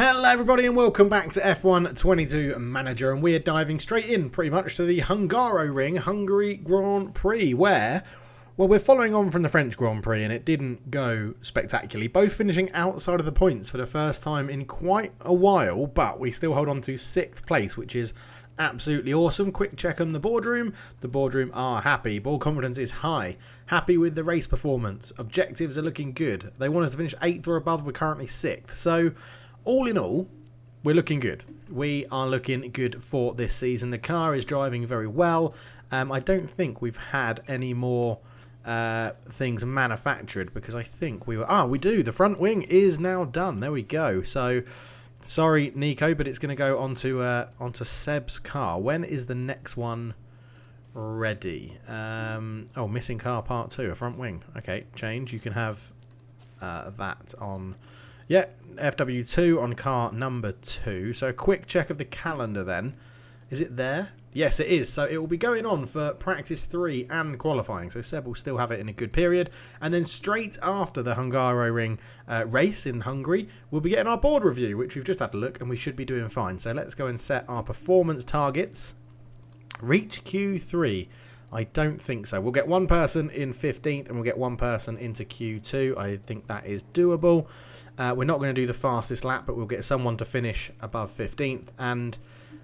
Hello everybody and welcome back to F1 22 Manager, and we're diving straight in pretty much to the Hungaroring Hungary Grand Prix where, well, we're following on from the French Grand Prix and it didn't go spectacularly, both finishing outside of the points for the first time in quite a while, but we still hold on to 6th place, which is absolutely awesome. Quick check on the boardroom. The boardroom are happy. Ball confidence is high. Happy with the race performance. Objectives are looking good. They want us to finish 8th or above. We're currently 6th. So all in all, we're looking good. We are looking good for this season. The car is driving very well. I don't think we've had any more things manufactured because I think we were... we do. The front wing is now done. There we go. So, sorry, Nico, but it's going to go onto Seb's car. When is the next one ready? Missing car part 2, a front wing. Okay, change. You can have that on... Yeah, FW2 on car number 2. So a quick check of the calendar then. Is it there? Yes, it is. So it will be going on for practice 3 and qualifying. So Seb will still have it in a good period. And then straight after the Hungaroring race in Hungary, we'll be getting our board review, which we've just had a look, and we should be doing fine. So let's go and set our performance targets. Reach Q3. I don't think so. We'll get one person in 15th and we'll get one person into Q2. I think that is doable. We're not going to do the fastest lap, but we'll get someone to finish above 15th. And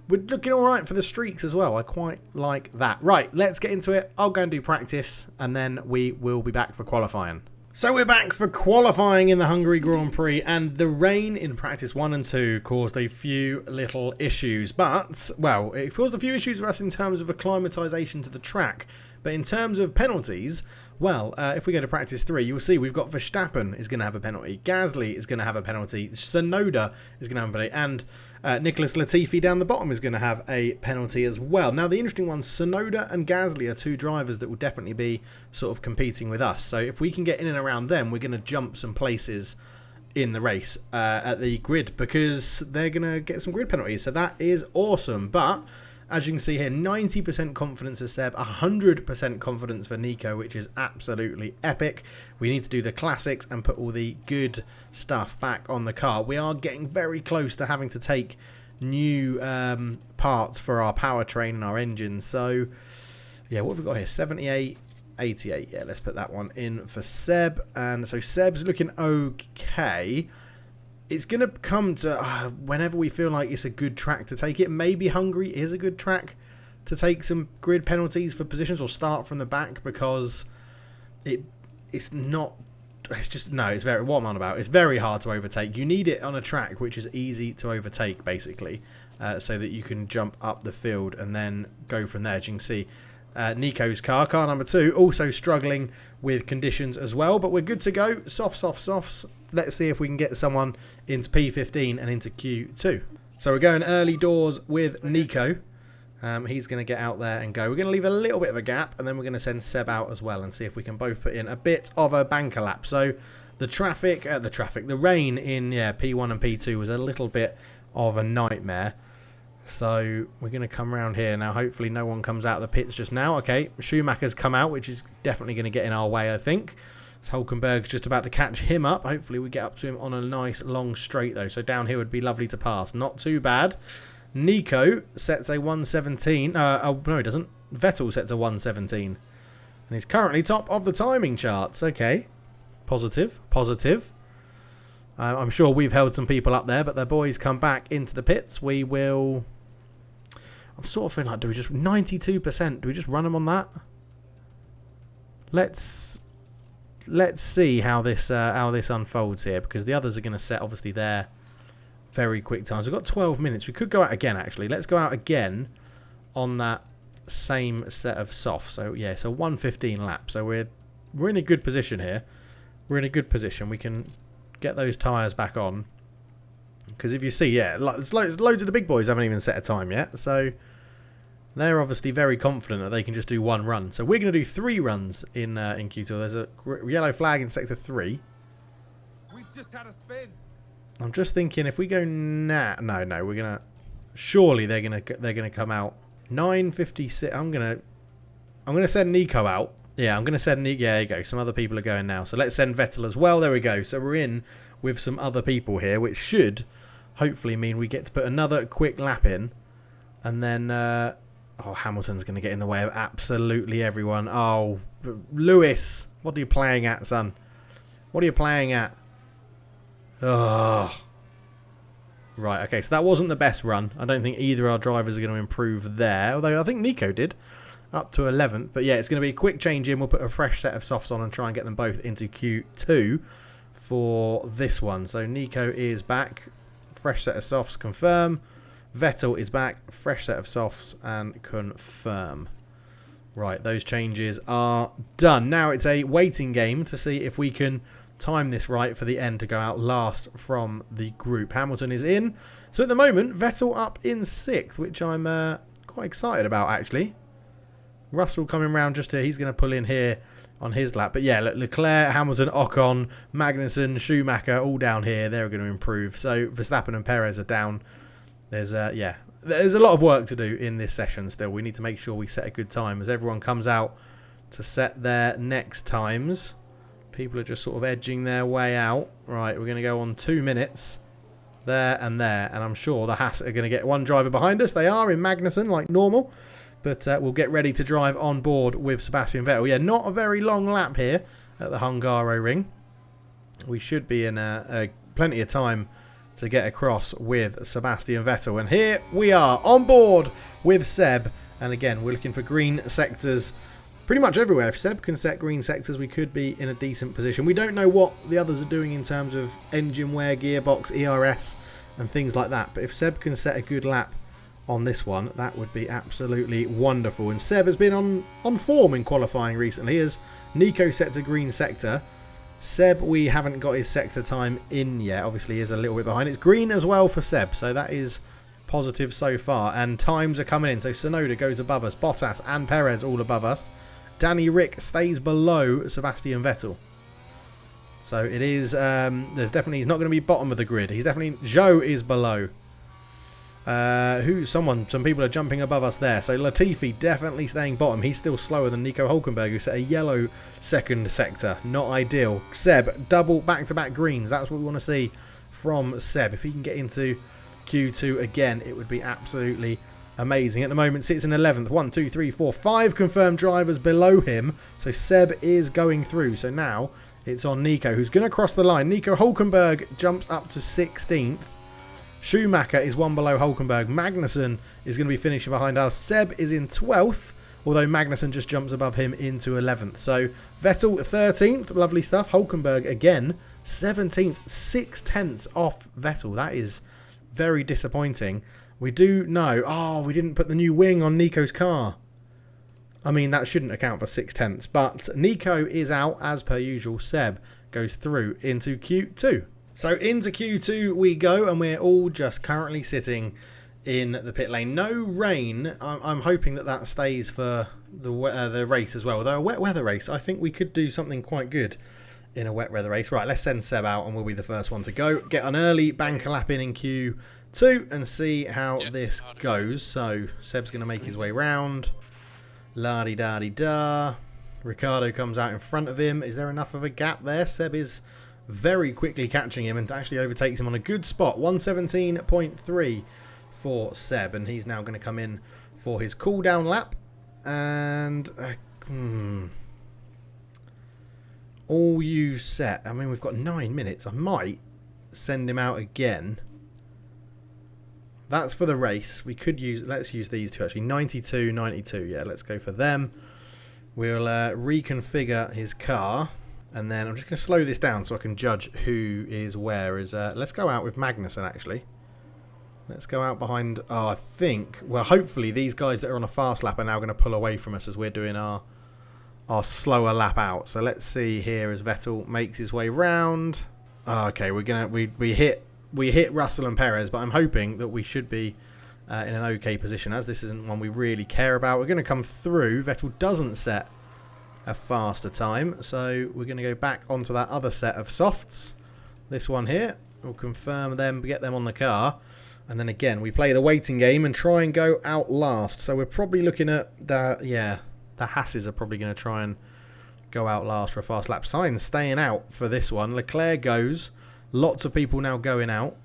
we're looking all right for the streaks as well. I quite like that. Right, let's get into it. I'll go and do practice, and then we will be back for qualifying. So we're back for qualifying in the Hungary Grand Prix, and the rain in practice 1 and 2 caused a few little issues. But, well, it caused a few issues for us in terms of acclimatisation to the track. But in terms of penalties... Well, if we go to practice 3, you'll see we've got Verstappen is going to have a penalty. Gasly is going to have a penalty. Sonoda is going to have a penalty. And Nicholas Latifi down the bottom is going to have a penalty as well. Now, the interesting one, Sonoda and Gasly are 2 drivers that will definitely be sort of competing with us. So if we can get in and around them, we're going to jump some places in the race at the grid because they're going to get some grid penalties. So that is awesome. But... as you can see here, 90% confidence for Seb, 100% confidence for Nico, which is absolutely epic. We need to do the classics and put all the good stuff back on the car. We are getting very close to having to take new parts for our powertrain and our engines. So, yeah, what have we got here? 78, 88. Yeah, let's put that one in for Seb. And so Seb's looking okay. It's going to come to whenever we feel like it's a good track to take it. Maybe Hungary is a good track to take some grid penalties for positions or start from the back because it's not... It's just... No, it's very... What I'm on about. It's very hard to overtake. You need it on a track which is easy to overtake, basically, so that you can jump up the field and then go from there. As you can see, Nico's car number 2, also struggling with conditions as well, but we're good to go. Softs. Let's see if we can get someone into P15 and into Q2. So we're going early doors with Nico. He's going to get out there and go. We're going to leave a little bit of a gap, and then we're going to send Seb out as well and see if we can both put in a bit of a banker lap. So the rain in P1 and P2 was a little bit of a nightmare. So we're going to come around here now. Hopefully no one comes out of the pits just now. Okay, Schumacher's come out, which is definitely going to get in our way, I think. Hulkenberg's just about to catch him up. Hopefully we get up to him on a nice long straight, though. So down here would be lovely to pass. Not too bad. Nico sets a 117. No, he doesn't. Vettel sets a 117. And he's currently top of the timing charts. Okay. Positive. I'm sure we've held some people up there, but the boys come back into the pits. We will... I'm sort of feeling like, do we just 92%? Do we just run them on that? Let's see how this unfolds here, because the others are going to set obviously their very quick times. We've got 12 minutes. We could go out again actually. Let's go out again on that same set of softs. So yeah, so 115 laps. So we're in a good position here. We're in a good position. We can get those tyres back on. Because if you see, yeah, loads of the big boys haven't even set a time yet. So they're obviously very confident that they can just do one run. So we're going to do 3 runs in Q2. There's a yellow flag in sector 3. We've just had a spin. I'm just thinking if we go now, no, we're gonna. Surely they're gonna come out 9:56. I'm gonna send Nico out. Yeah, I'm gonna send Nico. Yeah, there you go. Some other people are going now. So let's send Vettel as well. There we go. So we're in with some other people here, which should hopefully mean we get to put another quick lap in. And then, Hamilton's going to get in the way of absolutely everyone. Oh, Lewis, what are you playing at, son? What are you playing at? Oh. Right, okay, so that wasn't the best run. I don't think either of our drivers are going to improve there. Although I think Nico did, up to 11th. But yeah, it's going to be a quick change in. We'll put a fresh set of softs on and try and get them both into Q2 for this one. So Nico is back. Fresh set of softs, confirm. Vettel is back. Fresh set of softs and confirm. Right, those changes are done. Now it's a waiting game to see if we can time this right for the end to go out last from the group. Hamilton is in. So at the moment, Vettel up in 6th, which I'm quite excited about, actually. Russell coming round just here. He's going to pull in here on his lap. But yeah, Leclerc, Hamilton, Ocon, Magnussen, Schumacher, all down here. They're going to improve. So Verstappen and Perez are down. There's a lot of work to do in this session still. We need to make sure we set a good time as everyone comes out to set their next times. People are just sort of edging their way out. Right, we're going to go on 2 minutes. There and there. And I'm sure the Haas are going to get one driver behind us. They are in Magnussen like normal. But we'll get ready to drive on board with Sebastian Vettel. Yeah, not a very long lap here at the Hungaroring. We should be in plenty of time to get across with Sebastian Vettel. And here we are on board with Seb. And again, we're looking for green sectors pretty much everywhere. If Seb can set green sectors, we could be in a decent position. We don't know what the others are doing in terms of engine wear, gearbox, ERS and things like that. But if Seb can set a good lap on this one, that would be absolutely wonderful. And Seb has been on form in qualifying recently as Nico sets a green sector. Seb, we haven't got his sector time in yet. Obviously, he is a little bit behind. It's green as well for Seb, so that is positive so far. And times are coming in. So Tsunoda goes above us. Bottas and Perez all above us. Danny Rick stays below Sebastian Vettel. So it is, there's definitely, he's not going to be bottom of the grid. He's definitely, Zhou is below. Some people are jumping above us there. So Latifi definitely staying bottom. He's still slower than Nico Hülkenberg, who set a yellow second sector. Not ideal. Seb, double back-to-back greens. That's what we want to see from Seb. If he can get into Q2 again, it would be absolutely amazing. At the moment, sits in 11th. 1, 2, 3, 4, 5 confirmed drivers below him. So Seb is going through. So now it's on Nico, who's going to cross the line. Nico Hülkenberg jumps up to 16th. Schumacher is one below Hülkenberg. Magnussen is going to be finishing behind us. Seb is in 12th, although Magnussen just jumps above him into 11th. So Vettel 13th, lovely stuff. Hülkenberg again 17th, 6/10 off Vettel. That is very disappointing. We do know, we didn't put the new wing on Nico's car. I mean, that shouldn't account for 6/10, but Nico is out as per usual. Seb goes through into Q2. So into Q2 we go, and we're all just currently sitting in the pit lane. No rain. I'm hoping that stays for the race as well. Although a wet weather race, I think we could do something quite good in a wet weather race. Right, let's send Seb out and we'll be the first one to go. Get an early banker lap in Q2 and see how this goes. So Seb's going to make his way round. La-di-da-di-da. Ricardo comes out in front of him. Is there enough of a gap there? Seb is very quickly catching him and actually overtakes him on a good spot. 117.3 for Seb, and he's now going to come in for his cool down lap. And all you set. I mean, we've got 9 minutes. I might send him out again. That's for the race. We could let's use these two actually. 92, 92. Yeah, let's go for them. We'll reconfigure his car. And then I'm just going to slow this down so I can judge who is where. Let's go out with Magnussen, actually. Let's go out behind... I think... Well, hopefully these guys that are on a fast lap are now going to pull away from us as we're doing our slower lap out. So let's see here as Vettel makes his way round. Okay, we hit Russell and Perez, but I'm hoping that we should be in an okay position, as this isn't one we really care about. We're going to come through. Vettel doesn't set a faster time, so we're going to go back onto that other set of softs. This one here, we'll confirm them, get them on the car, and then again we play the waiting game and try and go out last. So we're probably looking at the Hasses are probably going to try and go out last for a fast lap. Sainz staying out for this one. Leclerc goes, lots of people now going out.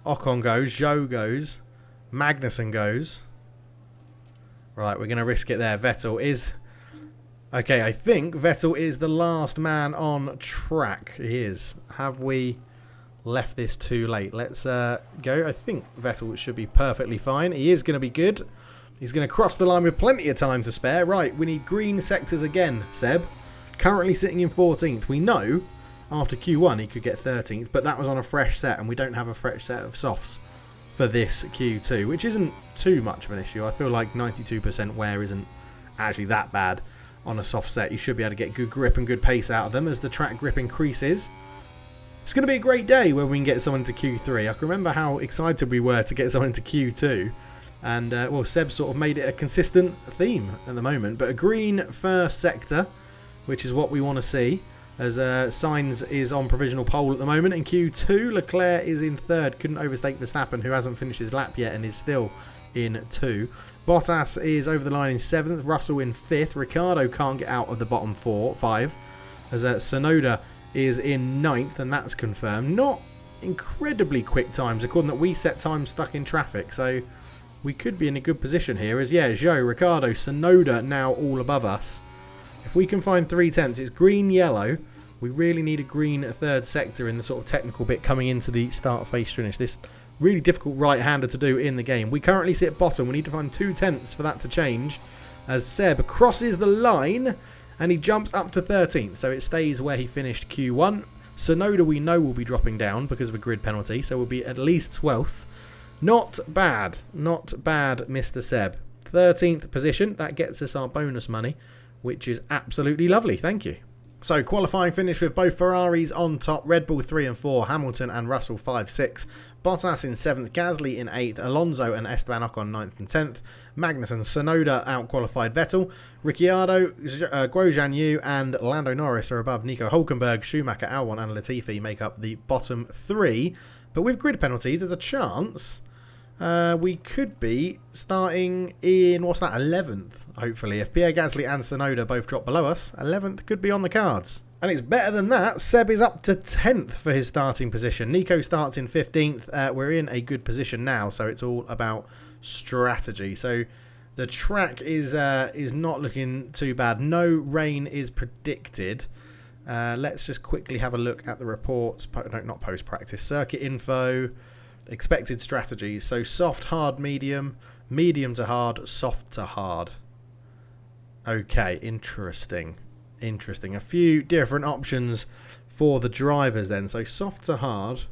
Ocon goes. Zhou goes. Magnussen goes. Right, we're going to risk it there. Vettel is... Okay, I think Vettel is the last man on track. He is. Have we left this too late? Let's go. I think Vettel should be perfectly fine. He is going to be good. He's going to cross the line with plenty of time to spare. Right, we need green sectors again, Seb. Currently sitting in 14th. We know after Q1 he could get 13th, but that was on a fresh set, and we don't have a fresh set of softs for this Q2, which isn't too much of an issue. I feel like 92% wear isn't actually that bad on a soft set. You should be able to get good grip and good pace out of them as the track grip increases. It's going to be a great day when we can get someone to Q3. I can remember how excited we were to get someone to Q2. And, well, Seb sort of made it a consistent theme at the moment. But a green first sector, which is what we want to see, as Sainz is on provisional pole at the moment. In Q2, Leclerc is in third. Couldn't overtake Verstappen, who hasn't finished his lap yet and is still in 2. Bottas is over the line in 7th. Russell in 5th. Ricciardo can't get out of the bottom 5. As Tsunoda is in 9th, and that's confirmed. Not incredibly quick times, according that we set times stuck in traffic. So we could be in a good position here. As, yeah, Zhou, Ricciardo, Tsunoda now all above us. If we can find 3/10, it's green-yellow. We really need a green third sector in the sort of technical bit coming into the start face finish. This really difficult right-hander to do in the game. We currently sit bottom. We need to find 2/10 for that to change. As Seb crosses the line and he jumps up to 13th. So it stays where he finished Q1. Tsunoda we know will be dropping down because of a grid penalty. So we'll be at least 12th. Not bad. Not bad, Mr. Seb. 13th position. That gets us our bonus money, which is absolutely lovely. Thank you. So qualifying finish with both Ferraris on top. Red Bull 3 and 4. Hamilton and Russell 5, 6. Bottas in 7th. Gasly in 8th. Alonso and Esteban Ocon 9th and 10th. Magnussen, Tsunoda out-qualified Vettel. Ricciardo, Grosjean Yu and Lando Norris are above Nico Hulkenberg. Schumacher, Albon and Latifi make up the bottom 3. But with grid penalties, there's a chance we could be starting in, 11th, hopefully. If Pierre Gasly and Tsunoda both drop below us, 11th could be on the cards. And it's better than that. Seb is up to 10th for his starting position. Nico starts in 15th. We're in a good position now, so it's all about strategy. So the track is not looking too bad. No rain is predicted. Let's just quickly have a look at the reports. No, not post-practice. Circuit info. Expected strategies. So soft, hard, medium. Medium to hard, soft to hard. Okay, interesting. Interesting. A few different options for the drivers then. So soft to hard,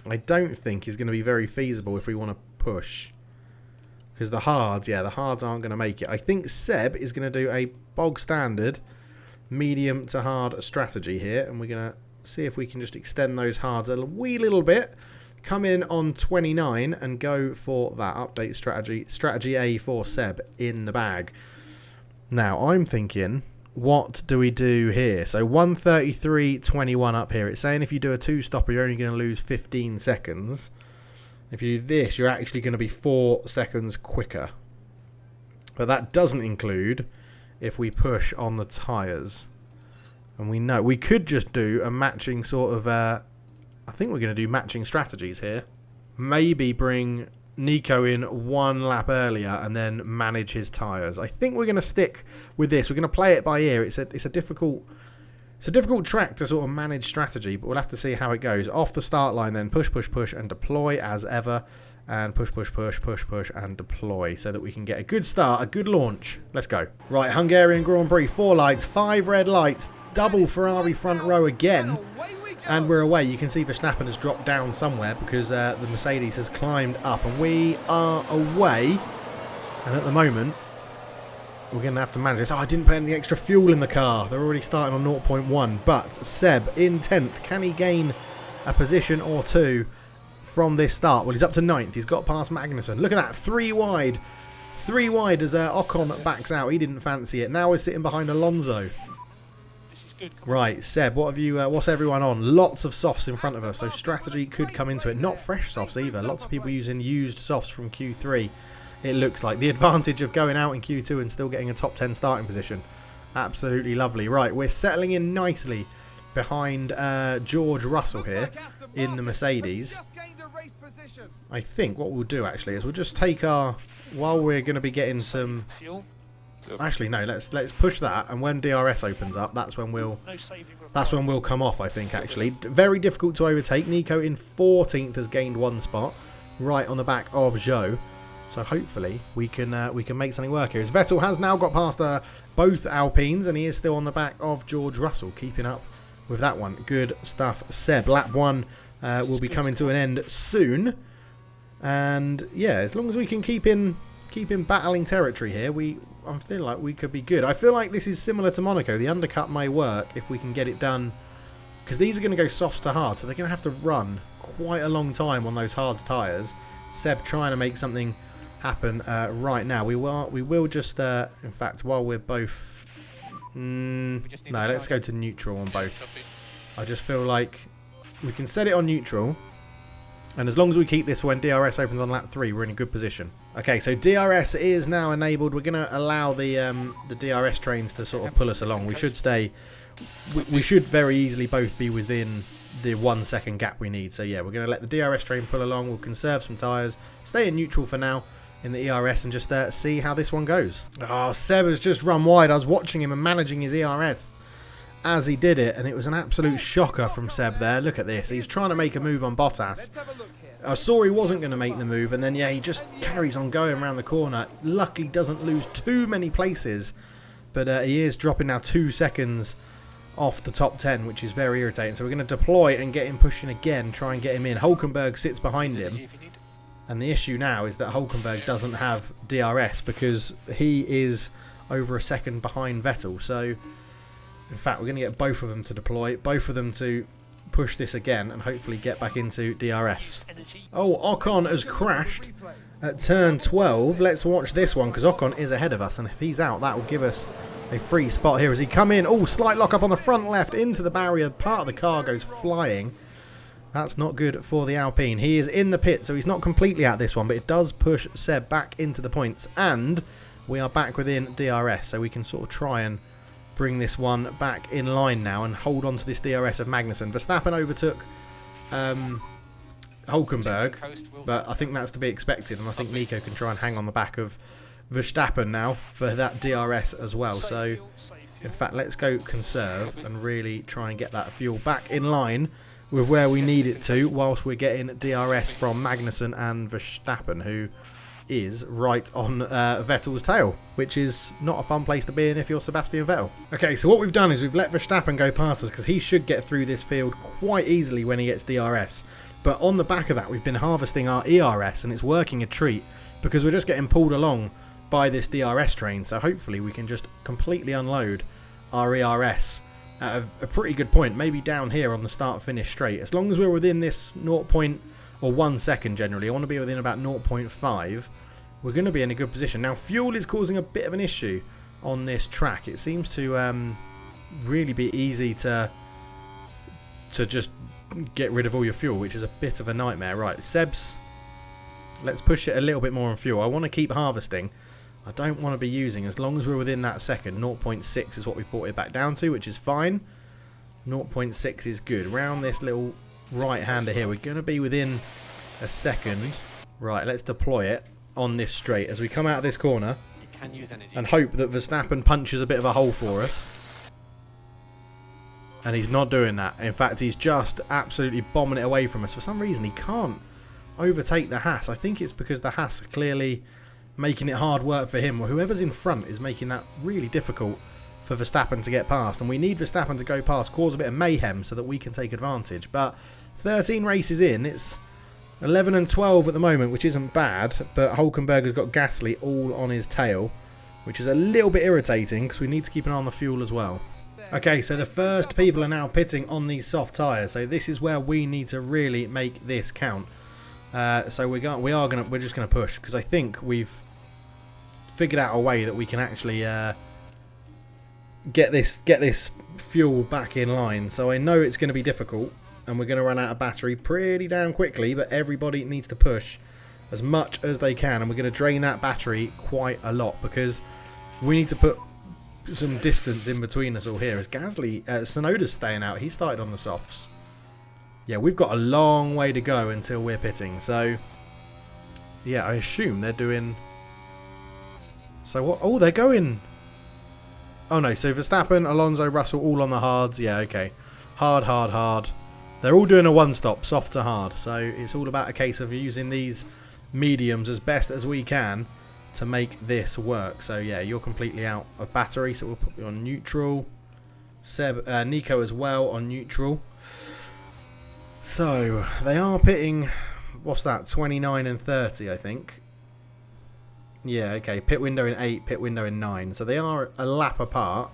I don't think is going to be very feasible if we want to push. Because the hards, the hards aren't going to make it. I think Seb is going to do a bog standard medium to hard strategy here. And we're going to see if we can just extend those hards a wee little bit. Come in on 29 and go for that update strategy. Strategy A for Seb in the bag. Now, I'm thinking, what do we do here? So 1:33.21 up here. It's saying if you do a two-stopper, you're only going to lose 15 seconds. If you do this, you're actually going to be 4 seconds quicker. But that doesn't include if we push on the tyres. And we know we could just do a matching sort of... I think we're going to do matching strategies here. Maybe bring Nico in 1 lap earlier and then manage his tyres. I think we're going to stick with this. We're going to play it by ear. It's a difficult track to sort of manage strategy, but we'll have to see how it goes. Off the start line then, push, push, push and deploy as ever. And push, push, push, push, push and deploy so that we can get a good start, a good launch. Let's go. Right, Hungarian Grand Prix, 4 lights, 5 red lights, double Ferrari front row again. And we're away. You can see Verstappen has dropped down somewhere because the Mercedes has climbed up. And we are away. And at the moment, we're going to have to manage this. Oh, I didn't put any extra fuel in the car. They're already starting on 0.1. But Seb in 10th. Can he gain a position or 2 from this start? Well, he's up to 9th. He's got past Magnussen. Look at that. 3 wide. 3 wide as Ocon backs out. He didn't fancy it. Now we're sitting behind Alonso. Right, Seb, what have you? What's everyone on? Lots of softs in front of us, so strategy could come into it. Not fresh softs either. Lots of people using used softs from Q3. It looks like the advantage of going out in Q2 and still getting a top 10 starting position. Absolutely lovely. Right, we're settling in nicely behind George Russell here in the Mercedes. position. I think what we'll do actually is we'll just take our, while we're going to be getting some, Fuel. actually no, let's push that, and when DRS opens up, that's when we'll come off, I think. Actually very difficult to overtake. Nico in 14th has gained 1 spot, right on the back of Joe, so hopefully we can make something work here, as Vettel has now got past both Alpines, and he is still on the back of George Russell, keeping up with that one. Good stuff, Seb. Lap 1 will be coming to an end soon, and yeah, as long as we can keep in battling territory here, I feel like we could be good. I feel like this is similar to Monaco. The undercut may work if we can get it done, because these are going to go softs to hard, so they're going to have to run quite a long time on those hard tyres. Seb trying to make something happen right now. We will just in fact, while we're both no, let's go to neutral on both. I just feel like we can set it on neutral, and as long as we keep this when DRS opens on lap 3, we're in a good position. Okay, so DRS is now enabled. We're going to allow the DRS trains to sort of pull us along. We should stay. We should very easily both be within the 1 second gap we need. So yeah, we're going to let the DRS train pull along. We'll conserve some tyres, stay in neutral for now in the ERS, and just see how this one goes. Oh, Seb has just run wide. I was watching him and managing his ERS as he did it, and it was an absolute shocker from Seb there. Look at this. He's trying to make a move on Bottas. Let's have a look here. I saw he wasn't going to make the move, and then yeah, he just carries on going around the corner. Luckily doesn't lose too many places, but he is dropping now 2 seconds off the top 10, which is very irritating. So we're going to deploy and get him pushing again, try and get him in. Hulkenberg sits behind him, and the issue now is that Hulkenberg doesn't have DRS because he is over a second behind Vettel. So in fact, we're going to get both of them to deploy, both of them to push this again and hopefully get back into DRS. Oh, Ocon has crashed at turn 12. Let's watch this one, because Ocon is ahead of us, and if he's out, that will give us a free spot here as he come in. Oh, slight lock up on the front left into the barrier. Part of the car goes flying. That's not good for the Alpine. He is in the pit, so he's not completely out this one, but it does push Seb back into the points, and we are back within DRS, so we can sort of try and bring this one back in line now and hold on to this DRS of Magnussen. Verstappen overtook Hulkenberg, but I think that's to be expected, and I think Nico can try and hang on the back of Verstappen now for that DRS as well. So in fact, let's go conserve and really try and get that fuel back in line with where we need it to, whilst we're getting DRS from Magnussen and Verstappen, who is right on Vettel's tail, which is not a fun place to be in if you're Sebastian Vettel. Okay, so what we've done is we've let Verstappen go past us, because he should get through this field quite easily when he gets DRS. But on the back of that, we've been harvesting our ERS, and it's working a treat because we're just getting pulled along by this DRS train. So hopefully we can just completely unload our ERS at a pretty good point, maybe down here on the start-finish straight. As long as we're within this 1 second generally, I want to be within about 0.5, we're going to be in a good position. Now, fuel is causing a bit of an issue on this track. It seems to really be easy to just get rid of all your fuel, which is a bit of a nightmare. Right, Seb's, let's push it a little bit more on fuel. I want to keep harvesting. I don't want to be using, as long as we're within that second. 0.6 is what we've brought it back down to, which is fine. 0.6 is good. Round this little right-hander here, we're going to be within a second. Right, let's deploy it on this straight as we come out of this corner and hope that Verstappen punches a bit of a hole for us. And he's not doing that. In fact, he's just absolutely bombing it away from us. For some reason, he can't overtake the Haas. I think it's because the Haas are clearly making it hard work for him, or whoever's in front is making that really difficult for Verstappen to get past. And we need Verstappen to go past, cause a bit of mayhem so that we can take advantage. But 13 races in, it's 11 and 12 at the moment, which isn't bad, but Hulkenberg has got Gasly all on his tail, which is a little bit irritating because we need to keep an eye on the fuel as well. Okay, so the first people are now pitting on these soft tyres, so this is where we need to really make this count. So we're just gonna push, because I think we've figured out a way that we can actually get this fuel back in line. So I know it's going to be difficult, and we're going to run out of battery pretty damn quickly, but everybody needs to push as much as they can, and we're going to drain that battery quite a lot, because we need to put some distance in between us all here. As Gasly, Tsunoda's staying out. He started on the softs. Yeah, we've got a long way to go until we're pitting. So, yeah, I assume they're doing... So what? Oh, they're going... Oh, no. So Verstappen, Alonso, Russell, all on the hards. Yeah, okay. Hard, hard, hard. They're all doing a one-stop, soft to hard. So it's all about a case of using these mediums as best as we can to make this work. So, yeah, you're completely out of battery. So we'll put you on neutral. Nico as well on neutral. So, they are pitting... What's that? 29 and 30, I think. Yeah, okay. Pit window in 8, pit window in 9. So they are a lap apart.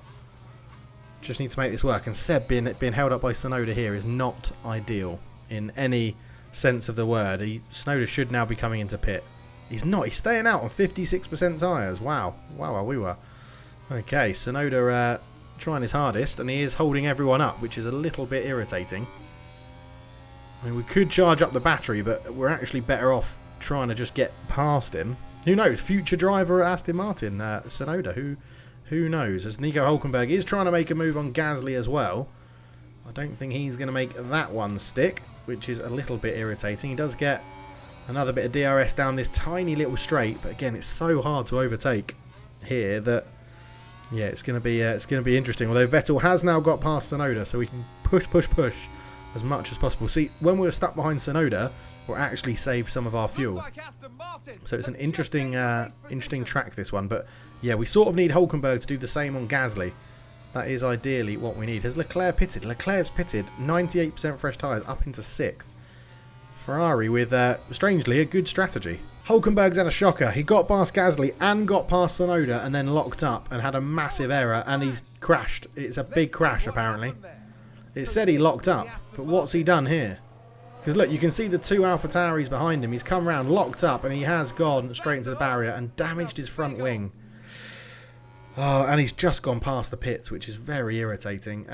Just need to make this work. And Seb being held up by Tsunoda here is not ideal in any sense of the word. Tsunoda should now be coming into pit. He's not. He's staying out on 56% tyres. Wow. Wow, we were. Okay, Tsunoda trying his hardest. And he is holding everyone up, which is a little bit irritating. I mean, we could charge up the battery, but we're actually better off trying to just get past him. Who knows? Future driver at Aston Martin, Tsunoda. Who knows? As Nico Hülkenberg is trying to make a move on Gasly as well. I don't think he's going to make that one stick, which is a little bit irritating. He does get another bit of DRS down this tiny little straight, but again, it's so hard to overtake here that yeah, it's going to be interesting. Although Vettel has now got past Tsunoda, so we can push as much as possible. See, when we're stuck behind Tsunoda, we'll actually save some of our fuel. So it's an interesting track, this one. But yeah, we sort of need Hülkenberg to do the same on Gasly. That is ideally what we need. Has Leclerc pitted? Leclerc's pitted. 98% fresh tyres, up into 6th. Ferrari with, strangely, a good strategy. Hülkenberg's had a shocker. He got past Gasly and got past Tsunoda and then locked up and had a massive error and he's crashed. It's a big crash, apparently. It said he locked up, but what's he done here? Because look, you can see the two AlphaTauris behind him. He's come round, locked up, and he has gone straight into the barrier and damaged his front wing. Oh, and he's just gone past the pits, which is very irritating.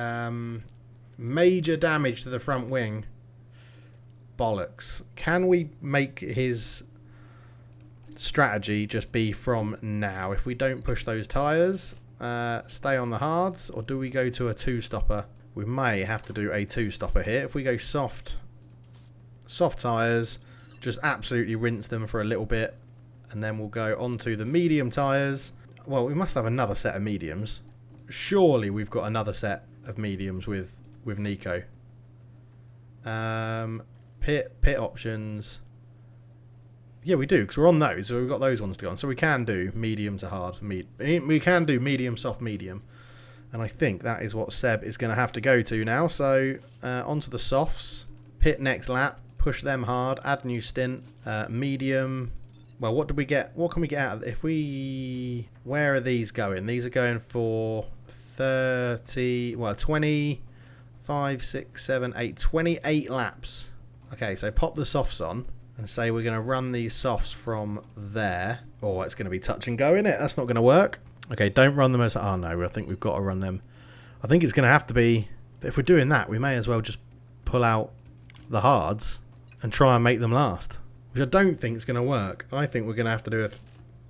Major damage to the front wing. Bollocks. Can we make his strategy just be from now? If we don't push those tyres, stay on the hards, or do we go to a two-stopper? We may have to do a two-stopper here. If we go soft tyres, just absolutely rinse them for a little bit, and then we'll go onto the medium tyres. Well, we must have another set of mediums. Surely we've got another set of mediums with Nico. Pit options. Yeah, we do, because we're on those, so we've got those ones to go on. So we can do medium to hard. We can do medium, soft, medium. And I think that is what Seb is going to have to go to now. So onto the softs. Pit next lap. Push them hard. Add new stint. Medium. Well, what did we get? What can we get out of it? If we... Where are these going? These are going for 30... Well, 25, 6, 7, 8... 28 laps. Okay, so pop the softs on. And say we're going to run these softs from there. Oh, it's going to be touch and go, isn't it? That's not going to work. Okay, don't run them as... Oh, no, I think we've got to run them. I think it's going to have to be... But if we're doing that, we may as well just pull out the hards and try and make them last. Which I don't think is going to work. I think we're going to have to do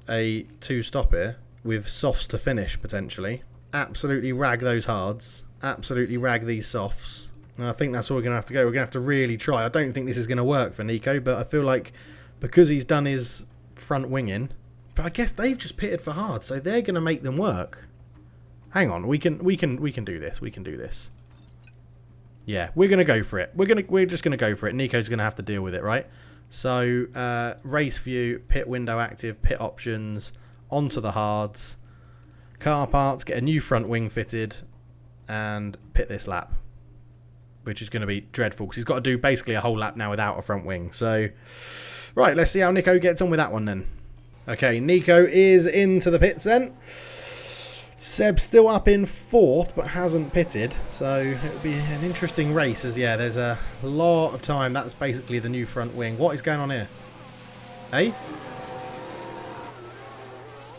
a two-stop here with softs to finish, potentially. Absolutely rag those hards. Absolutely rag these softs. And I think that's all we're going to have to go. We're going to have to really try. I don't think this is going to work for Nico, but I feel like because he's done his front winging... But I guess they've just pitted for hard, so they're going to make them work. Hang on, we can do this. We can do this. Yeah, we're going to go for it. We're just going to go for it. Nico's going to have to deal with it, right? So race view, pit window active, pit options, onto the hards, car parts, get a new front wing fitted, and pit this lap, which is going to be dreadful because he's got to do basically a whole lap now without a front wing. So, right, let's see how Nico gets on with that one then. Okay, Nico is into the pits then. Seb's still up in 4th, but hasn't pitted. So it'll be an interesting race as, yeah, there's a lot of time. That's basically the new front wing. What is going on here? Hey?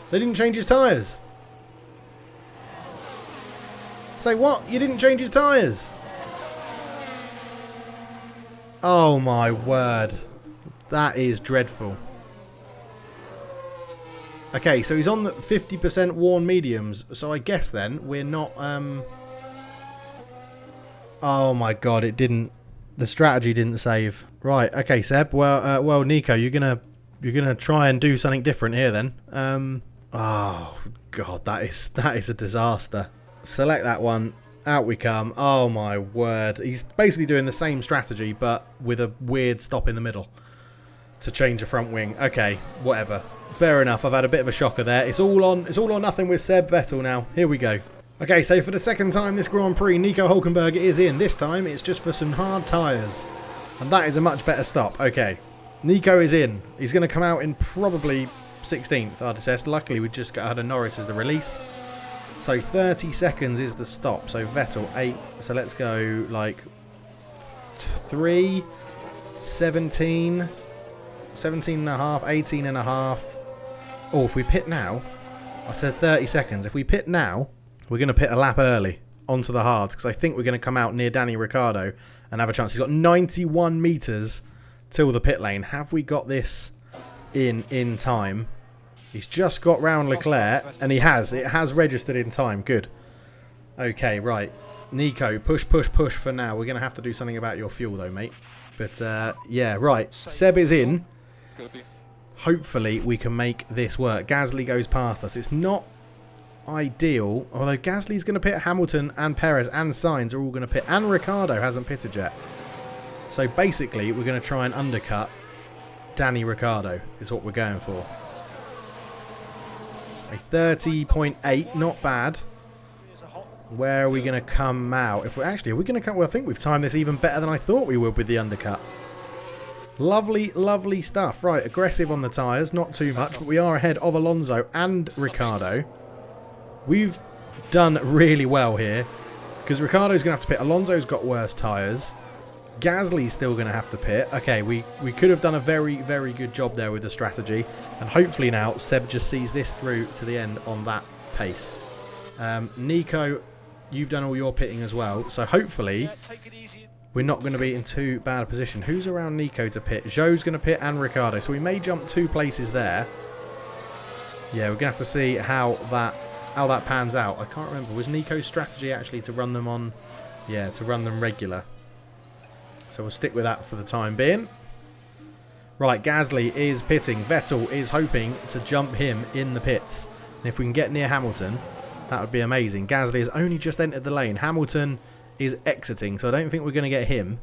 They didn't change his tyres. Say what? You didn't change his tyres? Oh my word. That is dreadful. Okay, so he's on the 50% worn mediums. So I guess then we're not... Oh my god, it didn't... The strategy didn't save. Right, okay, Seb. Well, Nico, you're gonna try and do something different here then. Oh God, that is a disaster. Select that one. Out we come. Oh my word. He's basically doing the same strategy, but with a weird stop in the middle to change a front wing. Okay, whatever. Fair enough. I've had a bit of a shocker there. It's all or nothing with Seb Vettel now. Here we go. Okay, so for the second time this Grand Prix, Nico Hülkenberg is in. This time it's just for some hard tyres. And that is a much better stop. Okay, Nico is in. He's going to come out in probably 16th, I'd assess. Luckily, we just had a Norris as the release. So 30 seconds is the stop. So Vettel, 8. So let's go like 3, 17, 17 and a half, 18 and a half. Oh, if we pit now, I said 30 seconds. If we pit now, we're going to pit a lap early onto the hards because I think we're going to come out near Danny Ricciardo and have a chance. He's got 91 metres till the pit lane. Have we got this in time? He's just got round Leclerc and he has. It has registered in time. Good. Okay, right. Nico, push for now. We're going to have to do something about your fuel though, mate. But yeah, right. Seb is in. Hopefully we can make this work. Gasly goes past us. It's not ideal, although Gasly's going to pit. Hamilton and Perez and Sainz are all going to pit, and Ricciardo hasn't pitted yet. So basically we're going to try and undercut Danny Ricciardo is what we're going for. A 30.8, not bad. Where are we going to come out? If we're actually, are we going to come? Well, I think we've timed this even better than I thought we would with the undercut. Lovely, lovely stuff. Right, aggressive on the tyres, not too much, but we are ahead of Alonso and Ricciardo. We've done really well here because Ricciardo's going to have to pit. Alonso's got worse tyres. Gasly's still going to have to pit. Okay, we could have done a very, very good job there with the strategy. And hopefully now Seb just sees this through to the end on that pace. Nico, you've done all your pitting as well. So hopefully we're not going to be in too bad a position. Who's around Nico to pit? Zhou's going to pit and Ricciardo. So we may jump 2 places there. Yeah, we're going to have to see how that pans out. I can't remember. Was Nico's strategy actually to run them on... Yeah, to run them regular. So we'll stick with that for the time being. Right, Gasly is pitting. Vettel is hoping to jump him in the pits. And if we can get near Hamilton, that would be amazing. Gasly has only just entered the lane. Hamilton is exiting, so I don't think we're going to get him.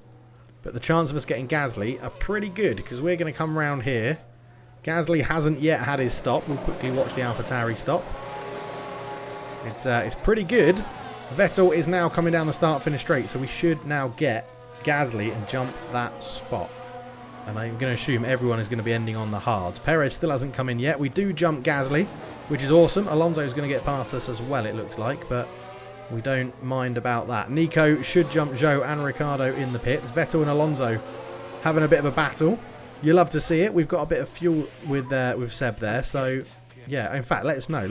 But the chance of us getting Gasly are pretty good because we're going to come round here. Gasly hasn't yet had his stop. We'll quickly watch the AlphaTauri stop. It's pretty good. Vettel is now coming down the start-finish straight, so we should now get Gasly and jump that spot. And I'm going to assume everyone is going to be ending on the hards. Perez still hasn't come in yet. We do jump Gasly, which is awesome. Alonso is going to get past us as well, it looks like, but we don't mind about that. Nico should jump Zhou and Ricciardo in the pits. Vettel and Alonso having a bit of a battle. You love to see it. We've got a bit of fuel with Seb there, so yeah. In fact, let us know.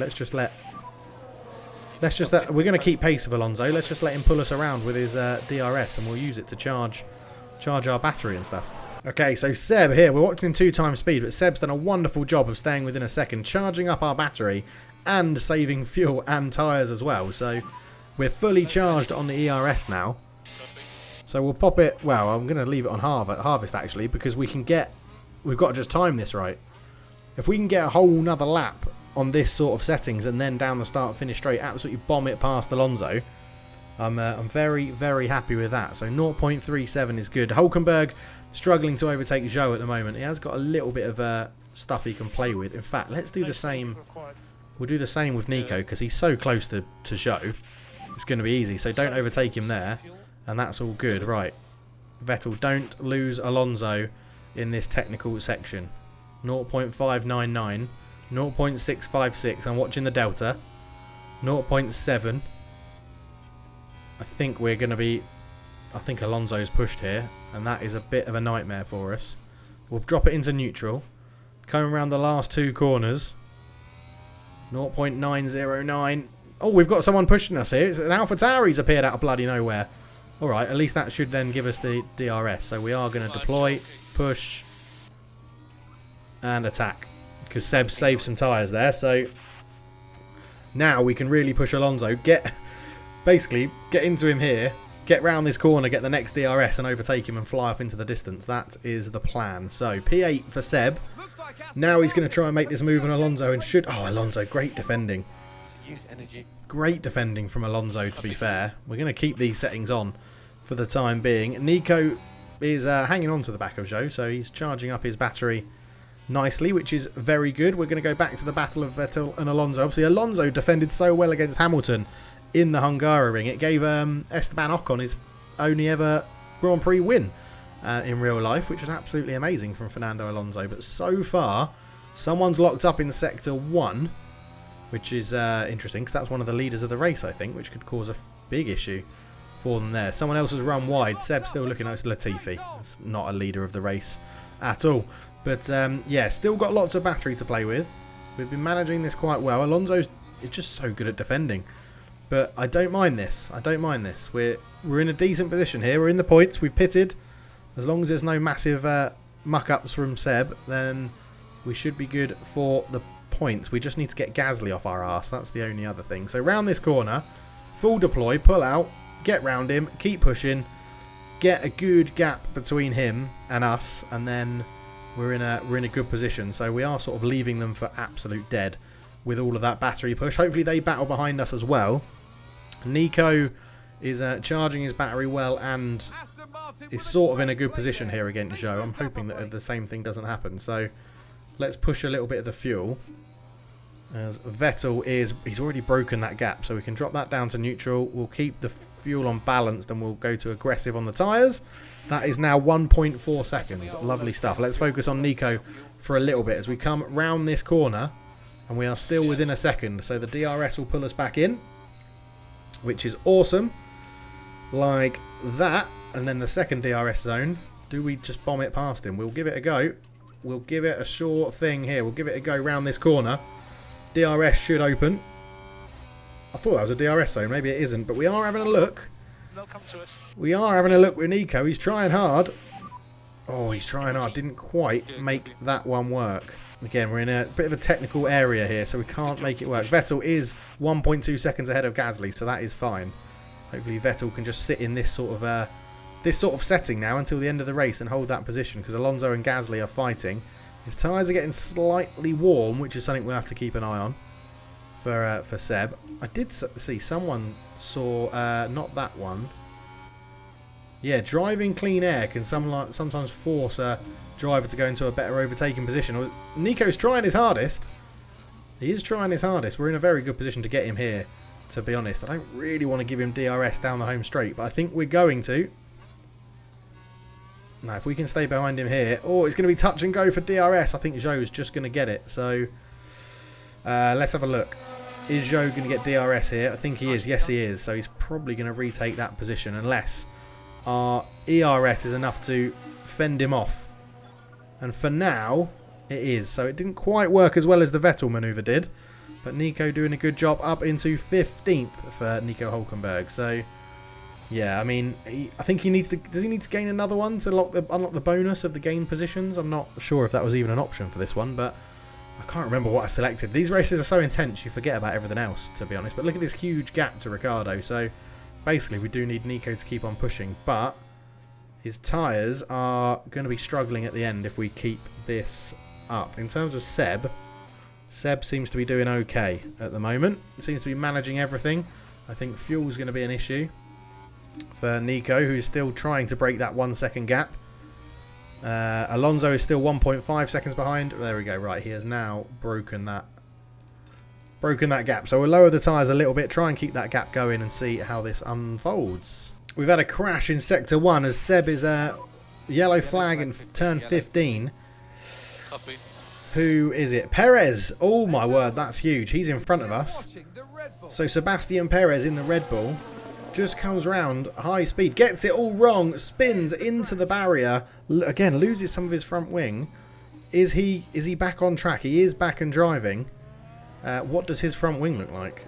We're going to keep pace with Alonso. Let's just let him pull us around with his DRS, and we'll use it to charge our battery and stuff. Okay, so Seb here. We're watching 2x speed, but Seb's done a wonderful job of staying within a second, charging up our battery and saving fuel and tyres as well. So we're fully charged on the ERS now. So we'll pop it. Well, I'm going to leave it on harvest actually, because we've got to just time this right. If we can get a whole nother lap on this sort of settings and then down the start finish straight, absolutely bomb it past Alonso, I'm very, very happy with that. So 0.37 is good. Hülkenberg struggling to overtake Zhou at the moment. He has got a little bit of stuff he can play with. In fact, let's do the same. We'll do the same with Nico because he's so close to Zhou. It's going to be easy. So don't overtake him there, and that's all good. Right, Vettel, don't lose Alonso in this technical section. 0.599. 0.656. I'm watching the delta. 0.7. I think we're going to be... I think Alonso's pushed here, and that is a bit of a nightmare for us. We'll drop it into neutral. Coming around the last 2 corners. 0.909. Oh, we've got someone pushing us here. It's an AlphaTauri's appeared out of bloody nowhere. Alright, at least that should then give us the DRS. So we are going to deploy, push, and attack. Because Seb saved some tyres there, so now we can really push Alonso. Basically, get into him here, get round this corner, get the next DRS and overtake him and fly off into the distance. That is the plan. So P8 for Seb. Now he's going to try and make this move on Alonso and should... Oh, Alonso, great defending. Great defending from Alonso, to be fair. We're going to keep these settings on for the time being. Nico is hanging on to the back of Zhou, so he's charging up his battery nicely, which is very good. We're going to go back to the battle of Vettel and Alonso. Obviously, Alonso defended so well against Hamilton in the Hungaroring. It gave Esteban Ocon his only ever Grand Prix win in real life, which was absolutely amazing from Fernando Alonso. But so far, someone's locked up in Sector 1, which is interesting, because that's one of the leaders of the race, I think, which could cause a big issue for them there. Someone else has run wide. Seb's still looking like it's Latifi. It's not a leader of the race at all. But, yeah, still got lots of battery to play with. We've been managing this quite well. Alonso is just so good at defending. But I don't mind this. I don't mind this. We're in a decent position here. We're in the points. We've pitted. As long as there's no massive muck-ups from Seb, then we should be good for the points. We just need to get Gasly off our arse. That's the only other thing. So round this corner, full deploy, pull out, get round him, keep pushing, get a good gap between him and us, and then we're in a good position. So we are sort of leaving them for absolute dead with all of that battery push. Hopefully they battle behind us as well. Nico is charging his battery well and is sort of in a good position here against Zhou. I'm hoping that the same thing doesn't happen. So let's push a little bit of the fuel. As Vettel he's already broken that gap, so we can drop that down to neutral. We'll keep the fuel on balanced and we'll go to aggressive on the tyres. That is now 1.4 seconds. Lovely stuff. Let's focus on Nico for a little bit as we come round this corner, and we are still within a second. So the DRS will pull us back in, which is awesome. Like that. And then the second DRS zone. Do we just bomb it past him? We'll give it a go. We'll give it a sure thing here. We'll give it a go round this corner. DRS should open. I thought that was a DRS zone. Maybe it isn't. But we are having a look. They'll come to us. We are having a look with Nico. He's trying hard. Oh, he's trying hard. Didn't quite make that one work. Again, we're in a bit of a technical area here, so we can't make it work. Vettel is 1.2 seconds ahead of Gasly, so that is fine. Hopefully Vettel can just sit in this sort of setting now until the end of the race and hold that position, because Alonso and Gasly are fighting. His tyres are getting slightly warm, which is something we'll have to keep an eye on for Seb. I did see someone saw, not that one. Yeah, driving clean air can sometimes force a driver to go into a better overtaking position. Nico's trying his hardest. He is trying his hardest. We're in a very good position to get him here, to be honest. I don't really want to give him DRS down the home straight, but I think we're going to. Now, if we can stay behind him here... Oh, it's going to be touch and go for DRS. I think Zhou's just going to get it. So, let's have a look. Is Zhou going to get DRS here? I think he is. Yes, he is. So he's probably going to retake that position unless our ERS is enough to fend him off. And for now, it is. So it didn't quite work as well as the Vettel manoeuvre did. But Nico doing a good job up into 15th for Nico Hülkenberg. So... yeah, I mean, I think he needs to... Does he need to gain another one to unlock the bonus of the gain positions? I'm not sure if that was even an option for this one, but I can't remember what I selected. These races are so intense, you forget about everything else, to be honest. But look at this huge gap to Ricciardo. So, basically, we do need Nico to keep on pushing, but his tyres are going to be struggling at the end if we keep this up. In terms of Seb seems to be doing okay at the moment. He seems to be managing everything. I think fuel's going to be an issue for Nico, who's still trying to break that 1 second gap. Alonso is still 1.5 seconds behind. There we go. Right, he has now broken that gap. So we'll lower the tyres a little bit, try and keep that gap going and see how this unfolds. We've had a crash in Sector 1 as Seb is a yellow flag in turn 15. Copy. Who is it? Perez. Oh my word, that's huge. He's in front of us. So Sebastian Perez in the Red Bull just comes round high speed, gets it all wrong, spins into the barrier, again loses some of his front wing. Is he back on track? He is back and driving. What does his front wing look like?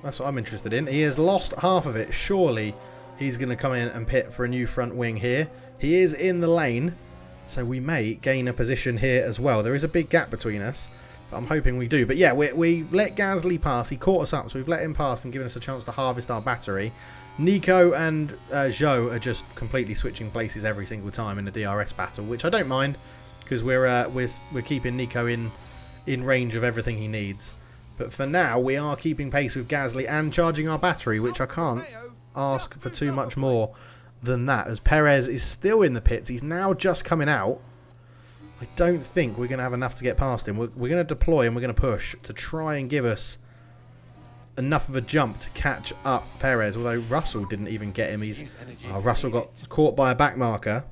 That's what I'm interested in. He has lost half of it. Surely he's going to come in and pit for a new front wing here. He is in the lane, so we may gain a position here as well. There is a big gap between us, but I'm hoping we do. But yeah, we've let Gasly pass. He caught us up, so we've let him pass and given us a chance to harvest our battery. Nico and Joe are just completely switching places every single time in the DRS battle, which I don't mind because we're keeping Nico in range of everything he needs. But for now, we are keeping pace with Gasly and charging our battery, which I can't ask for too much more than that, as Perez is still in the pits. He's now just coming out. I don't think we're going to have enough to get past him. We're going to deploy and we're going to push to try and give us enough of a jump to catch up Perez, although Russell didn't even get him. Russell got caught by a back marker.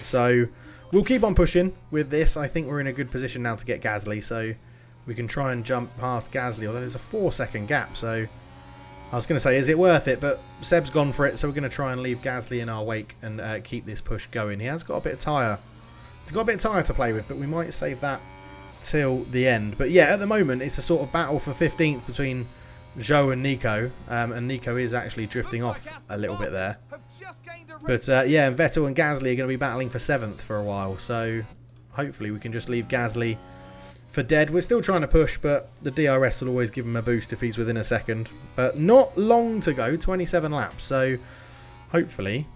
So we'll keep on pushing with this. I think we're in a good position now to get Gasly, so we can try and jump past Gasly, although there's a 4-second gap. So I was going to say, is it worth it? But Seb's gone for it, so we're going to try and leave Gasly in our wake and keep this push going. He has got a bit of tyre. He's got a bit of tyre to play with, but we might save that till the end. But yeah, at the moment, it's a sort of battle for 15th between Zhou and Nico. And Nico is actually drifting off a little bit there. But yeah, and Vettel and Gasly are going to be battling for 7th for a while. So hopefully we can just leave Gasly for dead. We're still trying to push, but the DRS will always give him a boost if he's within a second. But not long to go, 27 laps. So hopefully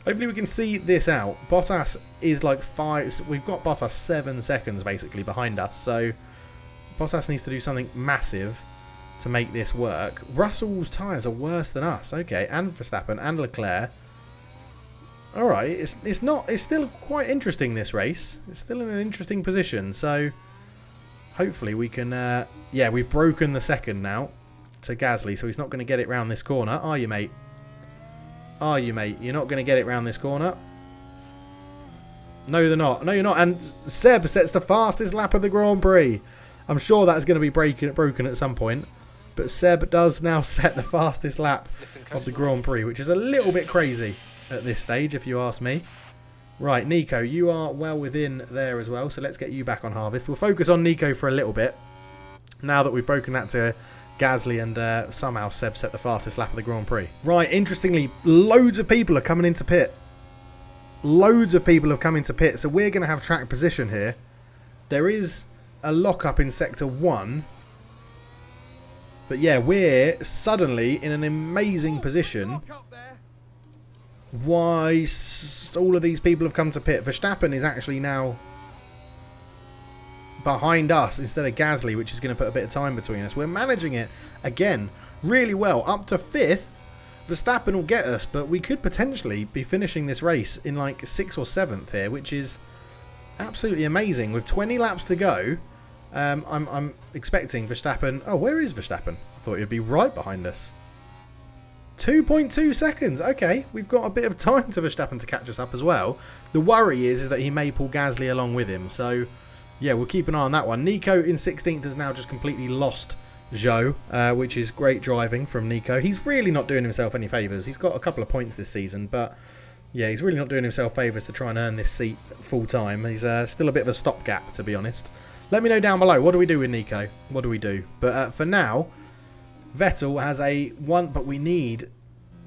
we can see this out. Bottas is like 5. We've got Bottas 7 seconds basically behind us. So Bottas needs to do something massive to make this work. Russell's tyres are worse than us. Okay, and Verstappen and Leclerc. All right, it's still quite interesting, this race. It's still in an interesting position. So hopefully we can. Yeah, we've broken the second now to Gasly, so he's not going to get it round this corner, are you, mate? Are you, mate? You're not going to get it round this corner. No, they're not. No, you're not. And Seb sets the fastest lap of the Grand Prix. I'm sure that's going to be broken at some point. But Seb does now set the fastest lap of the Grand Prix, which is a little bit crazy at this stage, if you ask me. Right, Nico, you are well within there as well, so let's get you back on harvest. We'll focus on Nico for a little bit, now that we've broken that to Gasly and somehow Seb set the fastest lap of the Grand Prix. Right, interestingly, loads of people are coming into pit. Loads of people have come into pit, so we're going to have track position here. There is a lock-up in Sector 1. But yeah, we're suddenly in an amazing position. Why all of these people have come to pit. Verstappen is actually now behind us instead of Gasly, which is going to put a bit of time between us. We're managing it, again, really well. Up to 5th, Verstappen will get us, but we could potentially be finishing this race in like 6th or 7th here, which is absolutely amazing. With 20 laps to go, I'm expecting Verstappen... Oh, where is Verstappen? I thought he'd be right behind us. 2.2 seconds. Okay, we've got a bit of time for Verstappen to catch us up as well. The worry is that he may pull Gasly along with him. So, yeah, we'll keep an eye on that one. Nico in 16th has now just completely lost Zhou, which is great driving from Nico. He's really not doing himself any favours. He's got a couple of points this season, but yeah, he's really not doing himself favours to try and earn this seat full time. He's still a bit of a stopgap, to be honest. Let me know down below. What do we do with Nico? What do we do? But for now, Vettel has a 1, but we need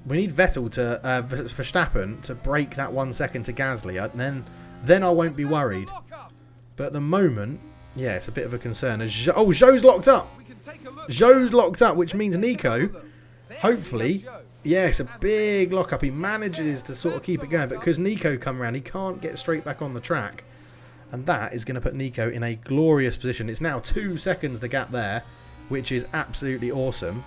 Vettel to Verstappen to break that 1 second to Gasly, and then I won't be worried. But at the moment, yeah, it's a bit of a concern. Zhou's locked up. Zhou's locked up, which means Nico, hopefully, yeah, it's a big lock-up. He manages to sort of keep it going, but because Nico come around, he can't get straight back on the track. And that is going to put Nico in a glorious position. It's now 2 seconds the gap there, which is absolutely awesome.